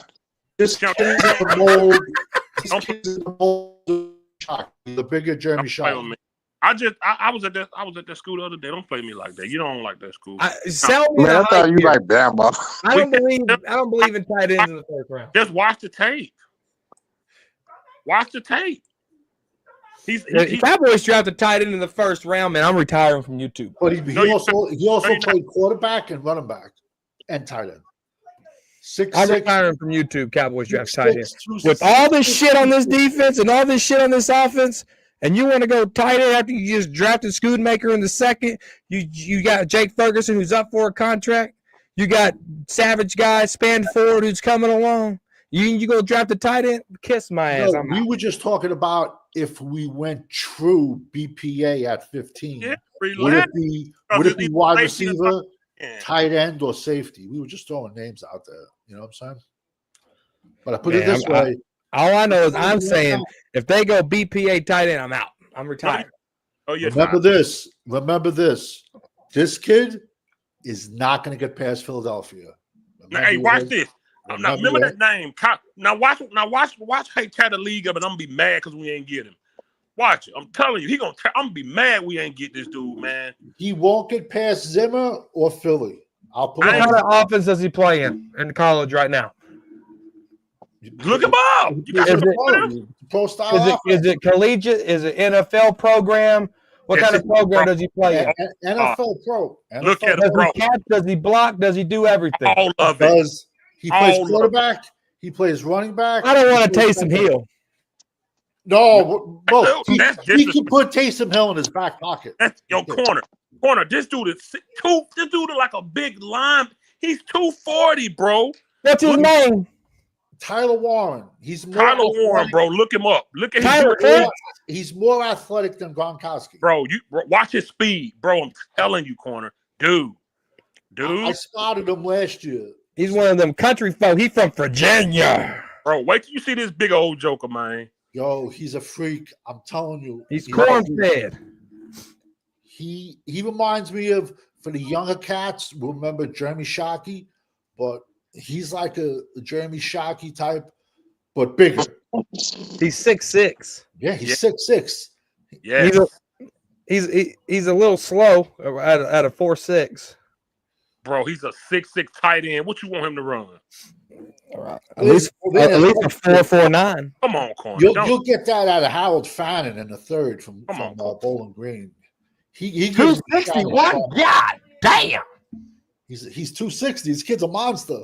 B: This kid's the mold. This kid's the mold. The bigger Jeremy Shock.
C: I was at that school the other day. Don't play me like that. You don't like that school.
E: Sell me
A: Man, I thought you like Bama.
E: I don't believe in tight ends in the first round.
C: Just watch the tape. Watch the tape.
E: The Cowboys drafted tight end in the first round, man. I'm retiring from YouTube.
B: But he also played quarterback and running back and tight end.
E: I'm retiring from YouTube. Cowboys draft tight end. With all this shit on this defense and all this shit on this offense, and you want to go tight end after you just drafted Schoonmaker in the second. You got Jake Ferguson who's up for a contract. You got Savage guy, Spanford who's coming along. You go draft a tight end? Kiss my ass.
B: No, we were just talking about if we went true BPA at 15.
C: Yeah,
B: would it be wide receiver, tight end, or safety? We were just throwing names out there. You know what I'm saying? But I put it this way.
E: All I know is I'm saying if they go BPA tight end, I'm out. I'm retired.
C: Oh, yeah.
B: Remember this. This kid is not going to get past Philadelphia.
C: Hey, watch this. Now, remember that name. Now watch how tear the league up, and I'm gonna be mad because we ain't get him. Watch it. I'm telling you, I'm gonna be mad we ain't get this dude, man.
B: He won't get past Zimmer or Philly.
E: What kind of offense does he play in college right now?
C: Look him up.
B: Is
E: it collegiate? Is it NFL program? What kind of program does he play in?
B: NFL pro.
C: Look at him, bro.
E: Does he catch? Does he block? Does he do everything?
C: All of it.
B: He plays quarterback. He plays running back.
E: I don't want to Taysom Hill.
B: No, he can put Taysom Hill in his back pocket.
C: That's your corner. This dude is like a big line. He's 240, bro.
E: What's his name?
B: Tyler Warren.
C: Tyler Warren, bro. Look him up. Look at
B: him. He's more athletic than Gronkowski.
C: Bro, watch his speed, bro. I'm telling you, corner. Dude.
B: I spotted him last year.
E: He's one of them country folk. He's from Virginia.
C: Bro, wait till you see this big old joker, man.
B: Yo, he's a freak. I'm telling you.
E: He's corn-fed.
B: He reminds me of, for the younger cats, remember Jeremy Shockey, but he's like a Jeremy Shockey type, but bigger.
E: He's 6'6".
B: Yeah, he's 6'6".
C: Yeah.
E: He's a little slow at a 4'6".
C: Bro, he's a 6'6" tight end. What you want him to run?
E: All right. At least a 4.49.
C: Come on, corner.
B: You'll get that out of Howard Fannin in the third from Bowling Green. He
E: 260. What? God damn.
B: He's 260. This kid's a monster.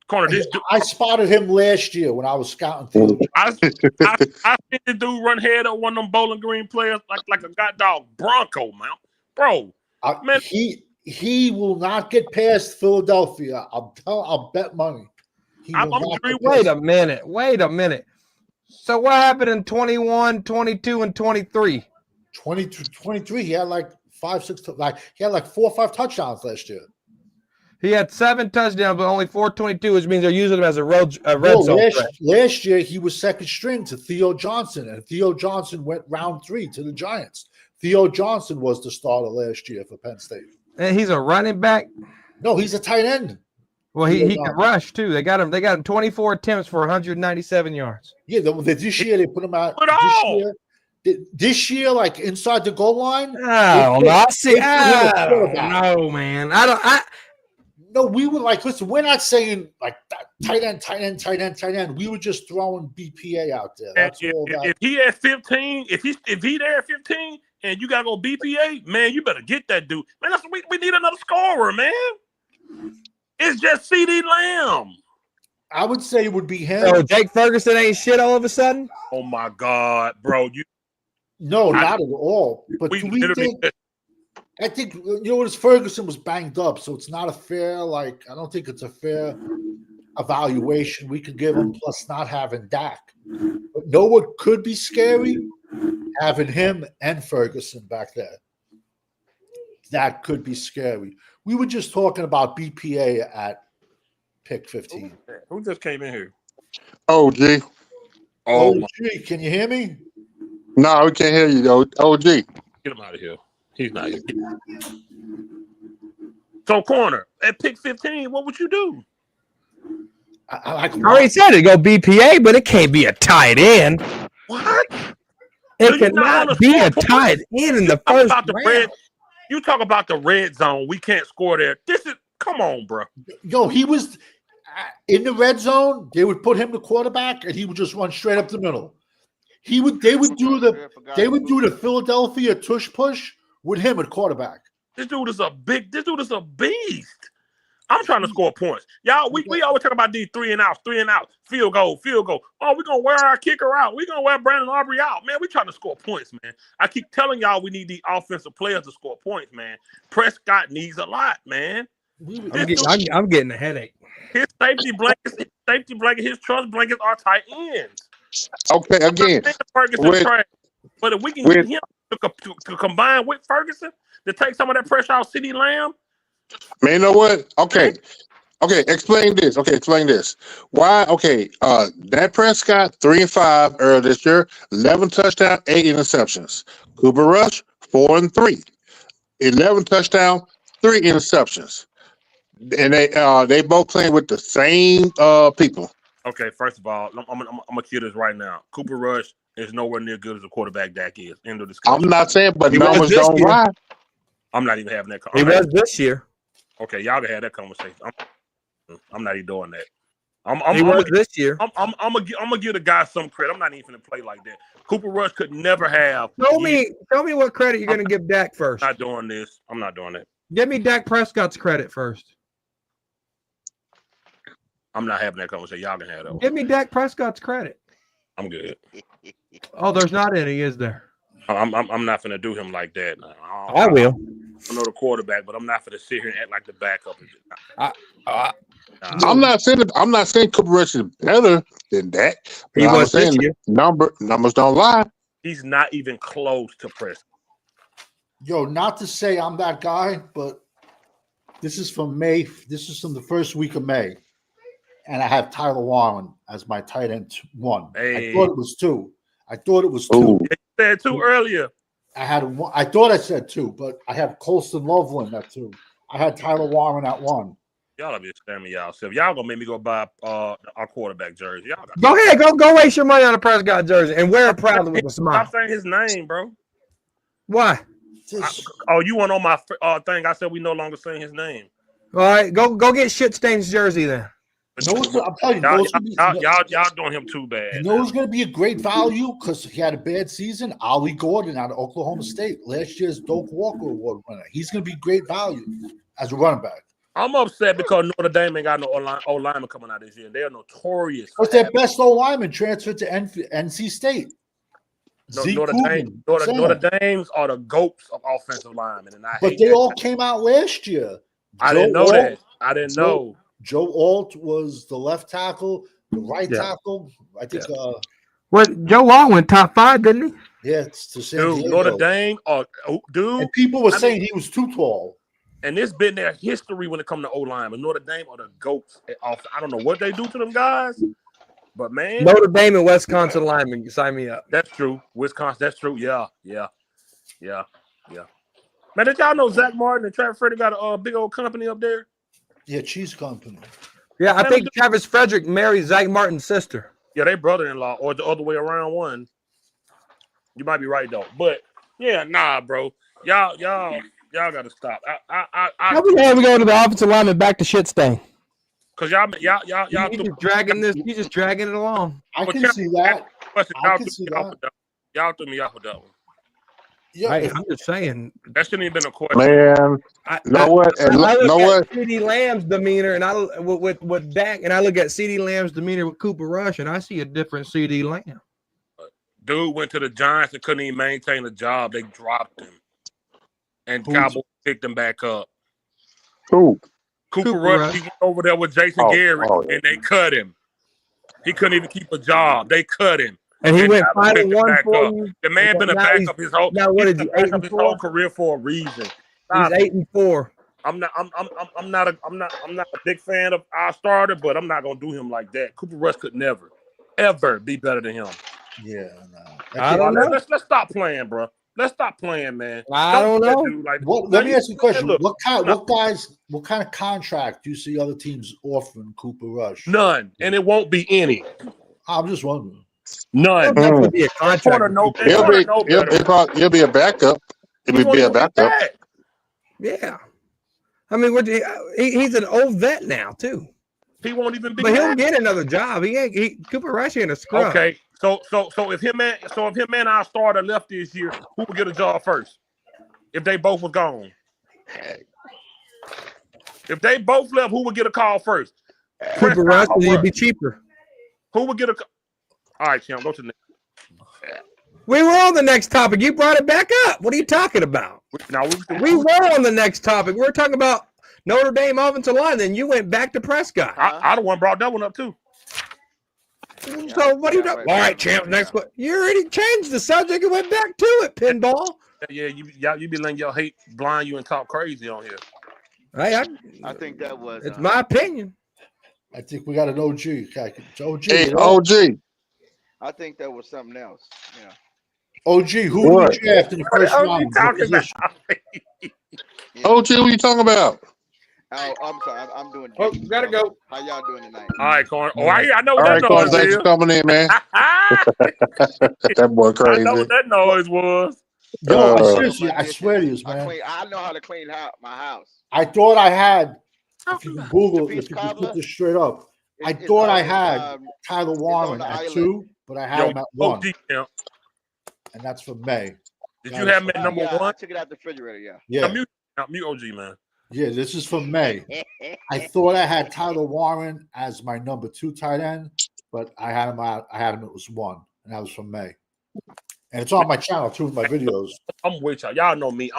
C: Corner,
B: I spotted him last year when I was scouting through.
C: I seen the dude run head of one of them Bowling Green players like a goddamn Bronco, man. Bro, man.
B: He will not get past Philadelphia. I'll bet money.
E: Wait a minute. So what happened in 21, 22, and 23?
B: 23, he had like 4 or 5 touchdowns last year.
E: He had 7 touchdowns, but only 422, which means they're using him as a red zone.
B: Last year, he was second string to Theo Johnson, and Theo Johnson went round 3 to the Giants. Theo Johnson was the starter last year for Penn State.
E: And he's a running back?
B: No, he's a tight end.
E: Well, he can rush too. They got him 24 attempts for 197 yards.
B: Yeah, this year they put him out. This year, like inside the goal line.
E: Oh, no, man.
B: No, we were like, listen, we're not saying like tight end. We were just throwing BPA out there. That's
C: if he at 15, if he there at 15, and you gotta go BPA, man, you better get that dude. Man, we need another scorer, man. It's just CD Lamb.
B: I would say it would be him.
E: So Jake Ferguson ain't shit all of a sudden?
C: Oh my God, bro.
B: Not at all. But I think Ferguson was banged up, so it's not a fair, I don't think it's a fair evaluation we could give him, plus not having Dak. But know what could be scary? Having him and Ferguson back there. That could be scary. We were just talking about BPA at pick 15.
C: Who just came in here?
A: OG.
B: OG, can you hear me?
A: No, we can't hear you, though. OG.
C: Get him out of here. He's not here. So, corner, at pick 15, what would you do?
E: I already said it. Go BPA, but it can't be a tight end.
C: What?
E: It cannot be a tight end in the first round.
C: You talk about the red zone. We can't score there. Come on, bro.
B: Yo, he was in the red zone, they would put him the quarterback, and he would just run straight up the middle. They would do the Philadelphia tush push with him at quarterback.
C: This dude is a beast. I'm trying to score points. Y'all, we always talk about these 3 and outs, field goal. Oh, we're going to wear our kicker out. We're going to wear Brandon Aubrey out. Man, we trying to score points, man. I keep telling y'all we need these offensive players to score points, man. Prescott needs a lot, man.
E: I'm getting a headache.
C: His safety blanket, his trust blankets are tight ends.
A: Okay, again.
C: But if we can get him to combine with Ferguson to take some of that pressure off CeeDee Lamb.
A: Man, you know what? Okay, explain this. Why? Okay, Dak Prescott 3 and 5 earlier this year, 11 touchdowns, 8 interceptions. Cooper Rush 4 and 3, 11 touchdowns, 3 interceptions. And they both playing with the same people.
C: Okay, first of all, I'm gonna kill this right now. Cooper Rush is nowhere near good as a quarterback Dak is. End of discussion.
A: I'm not saying, but numbers don't lie.
C: I'm not even having that
E: conversation. He was this year.
C: Okay, y'all can have that conversation. I'm not even doing that.
E: This year.
C: I'm gonna give the guy some credit. I'm not even gonna play like that. Cooper Rush could never have.
E: Show me what credit you're gonna give Dak first.
C: I'm not doing this. I'm not doing that.
E: Give me Dak Prescott's credit first.
C: I'm not having that conversation. Y'all can have that one.
E: Give me Dak Prescott's credit.
C: I'm good.
E: Oh, there's not any, is there?
C: I'm not gonna do him like that.
E: I will.
C: I know the quarterback, but I'm not gonna sit here and act like the backup.
A: I'm not saying Cooper Rush is better than that.
E: He was saying
A: numbers don't lie.
C: He's not even close to Prescott.
B: Yo, not to say I'm that guy, but this is from May. This is from the first week of May. And I have Tyler Warren as my tight end 1.
C: Hey.
B: I thought it was 2.
A: Ooh.
C: You said 2 earlier.
B: I had 1. I thought I said 2, but I have Colston Loveland at 2. I had Tyler Warren at 1.
C: Y'all are just spamming y'all. So y'all gonna make me go buy our quarterback jersey. Y'all
E: go ahead, go waste your money on a Prescott jersey and wear it proudly with a smile.
C: Stop saying his name, bro.
E: Why?
C: You went on my thing. I said we no longer saying his name.
E: All right, go get shit stains jersey then.
B: I'm telling you,
C: y'all doing him too bad.
B: You know who's going to be a great value because he had a bad season? Ollie Gordon out of Oklahoma State, last year's Doak Walker Award winner. He's going to be great value as a running back.
C: I'm upset because Notre Dame ain't got no O-lineman coming out this year. They're notorious.
B: What's their best O-lineman transferred to NC State?
C: Notre Dame's are the GOATs of offensive linemen, and
B: they all came out last year.
C: I didn't know that. I didn't know.
B: Joe Alt was the left tackle, the right tackle. I think.
E: Joe Long went top 5, didn't
B: he? Yeah, it's to San Diego.
C: Notre Dame, dude.
B: And people were saying he was too tall.
C: And there's been their history when it comes to O-line. But Notre Dame are the GOATs. I don't know what they do to them guys, but man,
E: Notre Dame and Wisconsin linemen, you sign me up.
C: That's true. Wisconsin, that's true. Yeah. Man, did y'all know Zach Martin and Travis Frederick got a big old company up there?
B: Yeah, cheese company.
E: Yeah, I think Travis Frederick married Zach Martin's sister.
C: Yeah, they brother-in-law, or the other way around. One, you might be right though, but yeah, nah, bro, y'all gotta stop.
E: How we going to the offensive lineman back to shit stain?
C: Cause y'all
E: you just dragging this. You just dragging it along.
B: I can see that.
C: Y'all threw me off with that one.
B: Yeah,
E: I'm just saying
C: that shouldn't even been a question.
A: Man,
E: I look at CeeDee Lamb's demeanor, and I with Dak, and I look at CeeDee Lamb's demeanor with Cooper Rush, and I see a different CeeDee Lamb.
C: Dude went to the Giants and couldn't even maintain a job. They dropped him, and Cowboys picked him back up.
A: Who?
C: Cooper Rush. He went over there with Jason Garrett, and they cut him. He couldn't even keep a job. They cut him.
E: And he went 5-1 for you.
C: The man been a backup his whole.
E: Now what is he? 8-4?
C: His whole career for a reason.
E: He's 8-4.
C: I'm not a big fan of our starter, but I'm not gonna do him like that. Cooper Rush could never, ever be better than him.
B: Yeah, no.
E: I don't know.
C: Let's stop playing, bro. Let's stop playing, man.
E: I don't know.
B: Let me ask you a question. Look, what kind of contract do you see other teams offering Cooper Rush?
C: None, and it won't be any.
B: I'm just wondering.
C: None.
E: He'll be a contract.
A: He'll be a backup. He'll be a backup.
E: Yeah. I mean, he's an old vet now, too.
C: He won't even be.
E: But he'll get another job. Cooper Rush ain't a scrub.
C: Okay, so if him and our starter left this year, who would get a job first? If they both was gone. If they both left, who would get a call first?
E: Cooper Rush, he'd be cheaper.
C: Who would get a call? All right, Champ, go to the next.
E: We were on the next topic. You brought it back up. What are you talking about? We were on the next topic. We were talking about Notre Dame offensive line. Then you went back to Prescott.
C: I the one brought that one up too.
E: So what are you doing? All right, Champ. Next one. You already changed the subject and went back to it. Pinball.
C: Yeah, you be letting your hate blind you and talk crazy on here.
E: Hey,
F: I think that was.
E: It's my opinion.
B: I think we got an OG. It's OG.
A: Hey, OG.
F: I think that was something else. Yeah.
B: OG, who did you draft in the first round?
A: OG, what you talking about?
F: Oh, I'm sorry. I'm doing.
E: Oh, gotta go.
F: How y'all doing tonight?
C: All right, Corn. Oh, I know
A: All
C: what
A: right,
C: that
A: Corn,
C: noise
A: thanks
C: is.
A: for coming in, man. That boy
C: I
A: crazy.
C: know what that noise was.
B: Yo, seriously, I swear to you, man.
F: I know how to clean my house.
B: I thought I had, if you can Google,
F: Peach
B: if you can
F: cobbler?
B: put this straight up, I
F: It's
B: thought I
F: on,
B: had Tyler Warren
F: the
B: at
F: island.
B: 2, but I had him at 1,
C: OG, Champ.
B: and that's for May.
C: Did you have him at number
F: I
C: one?
F: took it out the refrigerator. Yeah.
B: Yeah,
C: Mute OG, man.
B: yeah, this is for May. I thought I had Tyler Warren as my number 2 tight end, but I had him it was 1, and that was from May. And it's on my channel too, my videos.
C: I'm with y'all. Y'all know me.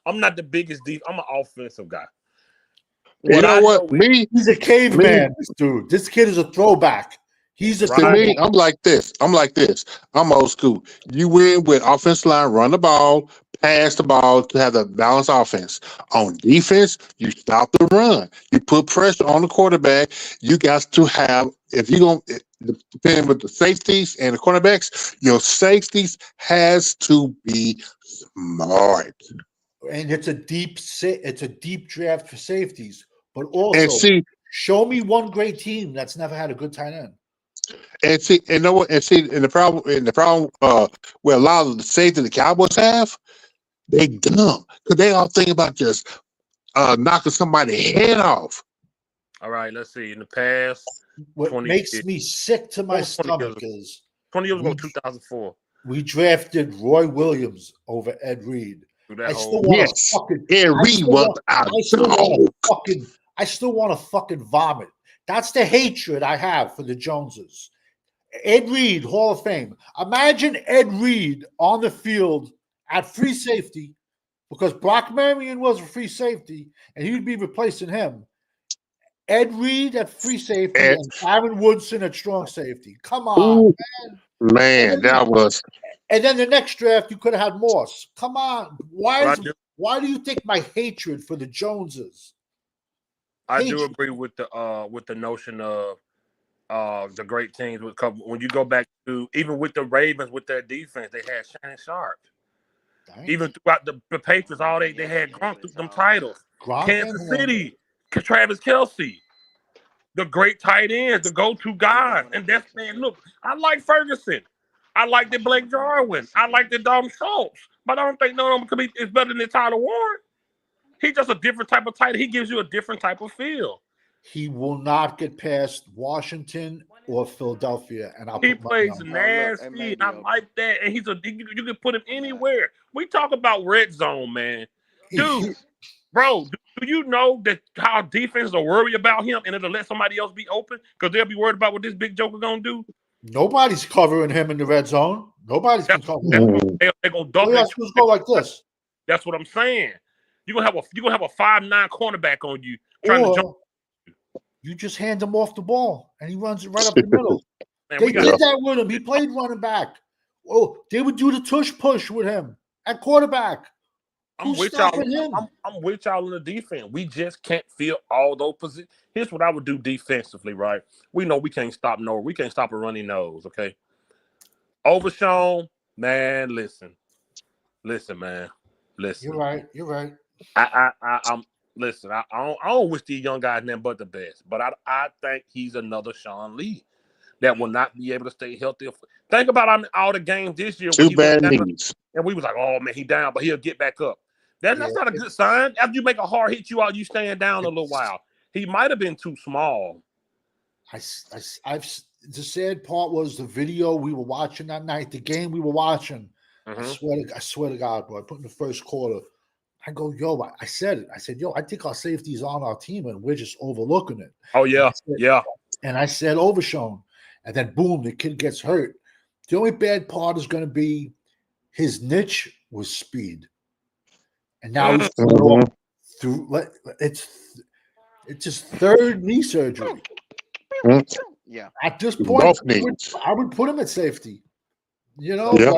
C: I'm not the biggest deep. I'm an offensive guy.
A: You know what?
B: He's a caveman, this dude. This kid is a throwback. He's a
A: To me, I'm like this. I'm old school. You win with offensive line, run the ball, pass the ball to have a balanced offense. On defense, you stop the run. You put pressure on the quarterback. You got to have, if you're going to, depending with the safeties and the cornerbacks, your safeties has to be smart.
B: And it's a deep draft for safeties. But also, show me one great team that's never had a good tight end.
A: And the problem where a lot of the safety the Cowboys have, they dumb because they all think about just knocking somebody's head off.
C: All right, let's see. In the past,
B: what makes me sick to my stomach is
C: 20 years ago, 2004.
B: We drafted Roy Williams over Ed Reed. I still want to fucking vomit. That's the hatred I have for the Joneses. Ed Reed, Hall of Fame. Imagine Ed Reed on the field at free safety, because Brock Marion was a free safety, and he'd be replacing him. Ed Reed at free safety and Aaron Woodson at strong safety. Come on,
A: man. That was.
B: And then the next draft, you could have had Morse. Come on. Why do you think my hatred for the Joneses?
C: I do agree with the notion of the great teams. When you go back to even with the Ravens with their defense, they had Shannon Sharp. Dang. Even throughout the Patriots, they had Gronk through them titles. Kansas City, Travis Kelce, the great tight ends, the go-to guys. And that's, man, look, I like Ferguson. I like the Blake Jarwin. I like the Dalton Schultz. But I don't think none of them could be is better than Tyler Warren. He's just a different type of tight end. He gives you a different type of feel.
B: He will not get past Washington or Philadelphia. And
C: he plays nasty, and I like that. And you can put him anywhere. We talk about red zone, man. Dude, bro, do you know that how defenses will worry about him and it'll let somebody else be open because they'll be worried about what this big joker gonna do?
B: Nobody's covering him in the red zone. Nobody's going to cover him.
C: They're gonna double it.
B: Go like this.
C: That's what I'm saying. You're gonna have a 5'9" cornerback on you trying to jump.
B: You just hand him off the ball and he runs it right up the middle. Man, they did that with him. He played running back. Oh, they would do the tush push with him at quarterback.
C: I'm with y'all. I'm with y'all in the defense. We just can't fill all those positions. Here's what I would do defensively, right? We know we can't stop we can't stop a running nose, okay? Overshown, man, listen, man. Listen.
B: You're right.
C: I'm listen, I don't wish these young guys nothing but the best, but I think he's another Sean Lee that will not be able to stay healthy. Think about all the games this year.
A: Too bad knees.
C: And we was like, oh man, he down, but he'll get back up. That's not a good sign. After you make a hard hit, you stand down a little while. He might have been too small.
B: The sad part was the video we were watching that night, the game we were watching.
C: Mm-hmm.
B: I swear to God, bro. I put in the first quarter. I go, yo, I said it. I said, yo, I think our safety's on our team and we're just overlooking it.
C: Oh yeah, yeah.
B: And I said Overshown. And then boom, the kid gets hurt. The only bad part is going to be his niche was speed. And now he's through. It's his third knee surgery.
F: Yeah.
B: At this point,
A: Both knees.
B: I would put him at safety. You know,
A: Yeah.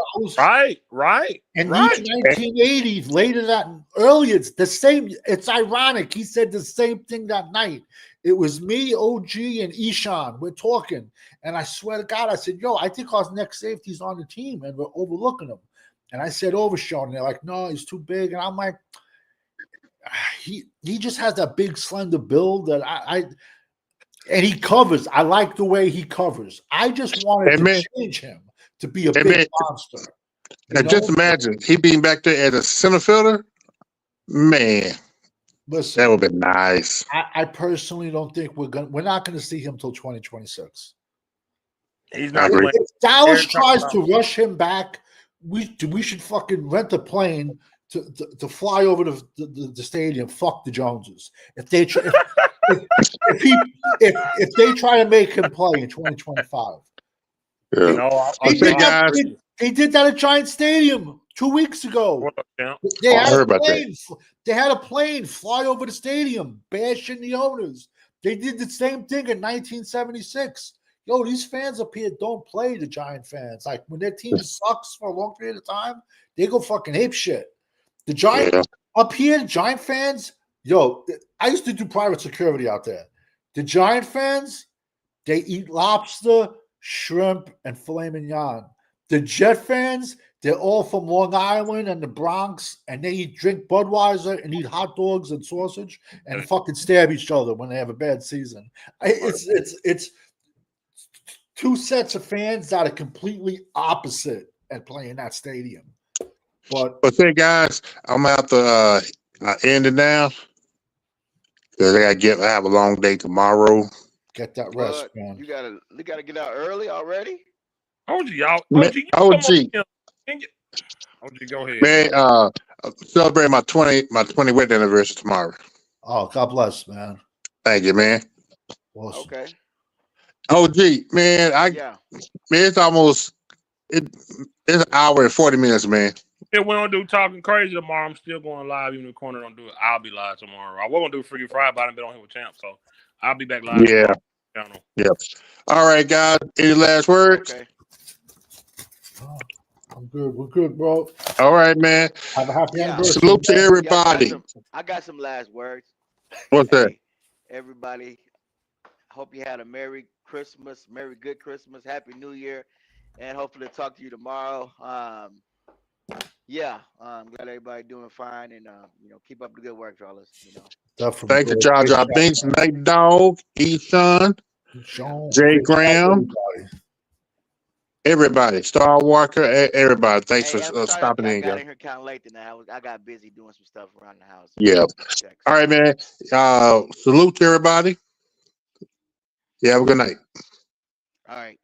C: Right.
B: And even 1980s, later that earlier, it's the same. It's ironic. He said the same thing that night. It was me, OG, and Ishan. We're talking. And I swear to God, I said, yo, I think our next safety's on the team and we're overlooking him. And I said Overshown. And they're like, no, he's too big. And I'm like, he just has that big, slender build that and he covers. I like the way he covers. I just wanted to change him to be a big monster.
A: And just imagine he being back there as a center fielder. Man,
B: listen,
A: that would be nice.
B: I personally don't think we're not gonna see him till 2026.
C: He's not.
B: If Dallas tries to rush him back, we should fucking rent a plane to fly over the stadium. Fuck the Joneses. If they try, if they try to make him play in 2025.
A: Yeah.
C: You know,
B: they did that at Giant Stadium 2 weeks ago. They had a plane fly over the stadium, bashing the owners. They did the same thing in 1976. Yo, these fans up here don't play the Giant fans. Like when their team sucks for a long period of time, they go fucking ape shit. The Giant up here, Giant fans, yo, I used to do private security out there. The Giant fans, they eat lobster, shrimp, and filet mignon. The Jet fans, they're all from Long Island and the Bronx, and they drink Budweiser and eat hot dogs and sausage and fucking stab each other when they have a bad season. It's two sets of fans that are completely opposite at playing that stadium. But
A: say, guys, I'm gonna have to end it now because I have a long day tomorrow.
B: Get that rest, man.
F: You gotta get out early already.
C: OG, y'all.
A: OG,
C: go ahead.
A: Man, celebrate my 20 wedding anniversary tomorrow.
B: Oh, God bless, man.
A: Thank you, man.
B: Awesome.
F: Okay.
A: OG, man, man, it's an hour and 40 minutes, man.
C: If we don't do talking crazy tomorrow, I'm still going live. Even if the corner don't do it, I'll be live tomorrow. I was gonna do Freaky Friday, but I didn't been on here with Champ, so I'll be back live.
A: Yeah. Yep. All right, guys. Any last words?
F: Okay.
B: Oh, I'm good. We're good, bro.
A: All right, man.
B: Have a happy anniversary.
A: Salute to everybody.
F: I got some last words.
A: What's that?
F: Everybody, hope you had a Merry Christmas, Merry Good Christmas, Happy New Year, and hopefully talk to you tomorrow. I'm glad everybody doing fine, and keep up the good work, fellas.
A: Thanks to Jaja Binks, Night Dog, Eshawn, Jay Graham, everybody, Star Walker, everybody. Thanks for stopping in.
F: I got in here kind of late tonight. I got busy doing some stuff around the house.
A: Yeah. All right, man. Salute to everybody. Yeah, have a good night.
F: All right.